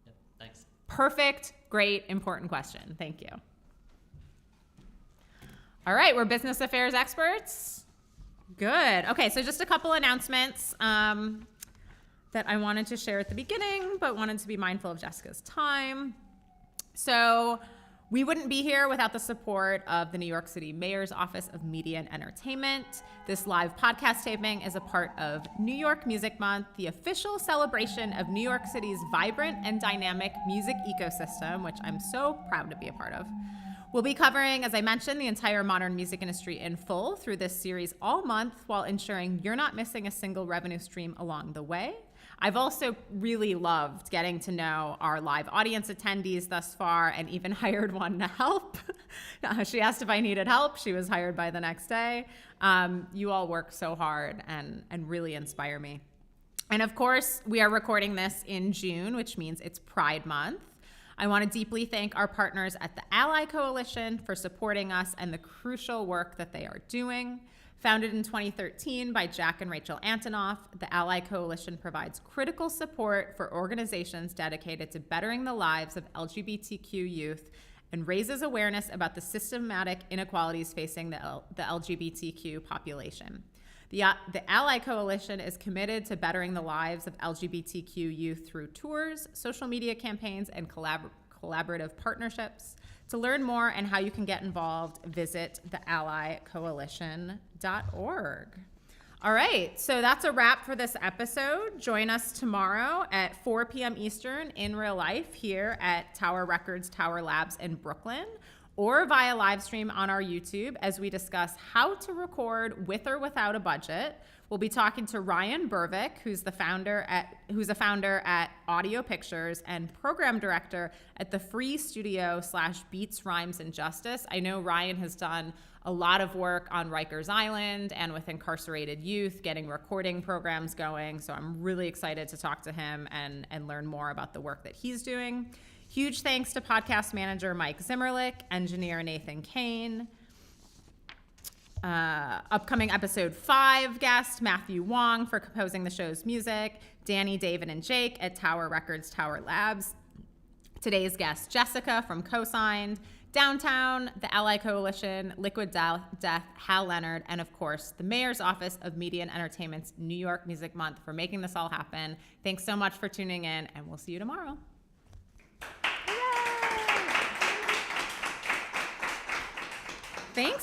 Yep, thanks. Perfect. Great. Important question. Thank you. All right. We're business affairs experts. Good. Okay. So just a couple announcements that I wanted to share at the beginning, but wanted to be mindful of Jessica's time. So we wouldn't be here without the support of the New York City Mayor's Office of Media and Entertainment. This live podcast taping is a part of New York Music Month, the official celebration of New York City's vibrant and dynamic music ecosystem, which I'm so proud to be a part of. We'll be covering, as I mentioned, the entire modern music industry in full through this series all month while ensuring you're not missing a single revenue stream along the way. I've also really loved getting to know our live audience attendees thus far and even hired one to help. She asked if I needed help. She was hired by the next day. You all work so hard and really inspire me. And of course, we are recording this in June, which means it's Pride Month. I want to deeply thank our partners at the Ally Coalition for supporting us and the crucial work that they are doing. Founded in 2013 by Jack and Rachel Antonoff, the Ally Coalition provides critical support for organizations dedicated to bettering the lives of LGBTQ youth and raises awareness about the systematic inequalities facing the LGBTQ population. The Ally Coalition is committed to bettering the lives of LGBTQ youth through tours, social media campaigns, and collaborative partnerships. To learn more and how you can get involved, visit theallycoalition.org. All right, so that's a wrap for this episode. Join us tomorrow at 4 p.m. Eastern in real life here at Tower Records Tower Labs in Brooklyn, or via live stream on our YouTube as we discuss how to record with or without a budget. We'll be talking to Ryan Bervick, who's a founder at Audio Pictures and program director at the free studio / Beats, Rhymes, and Justice. I know Ryan has done a lot of work on Rikers Island and with incarcerated youth, getting recording programs going. So I'm really excited to talk to him and learn more about the work that he's doing. Huge thanks to podcast manager Mike Zimmerlich, engineer Nathan Kane. Upcoming episode 5 guest Matthew Wong for composing the show's music, Danny, David, and Jake at Tower Records Tower Labs. Today's guest Jessica from Cosigned, Downtown, the Ally Coalition, Liquid Death, Hal Leonard, and of course the Mayor's Office of Media and Entertainment's New York Music Month for making this all happen. Thanks so much for tuning in, and we'll see you tomorrow. Thanks.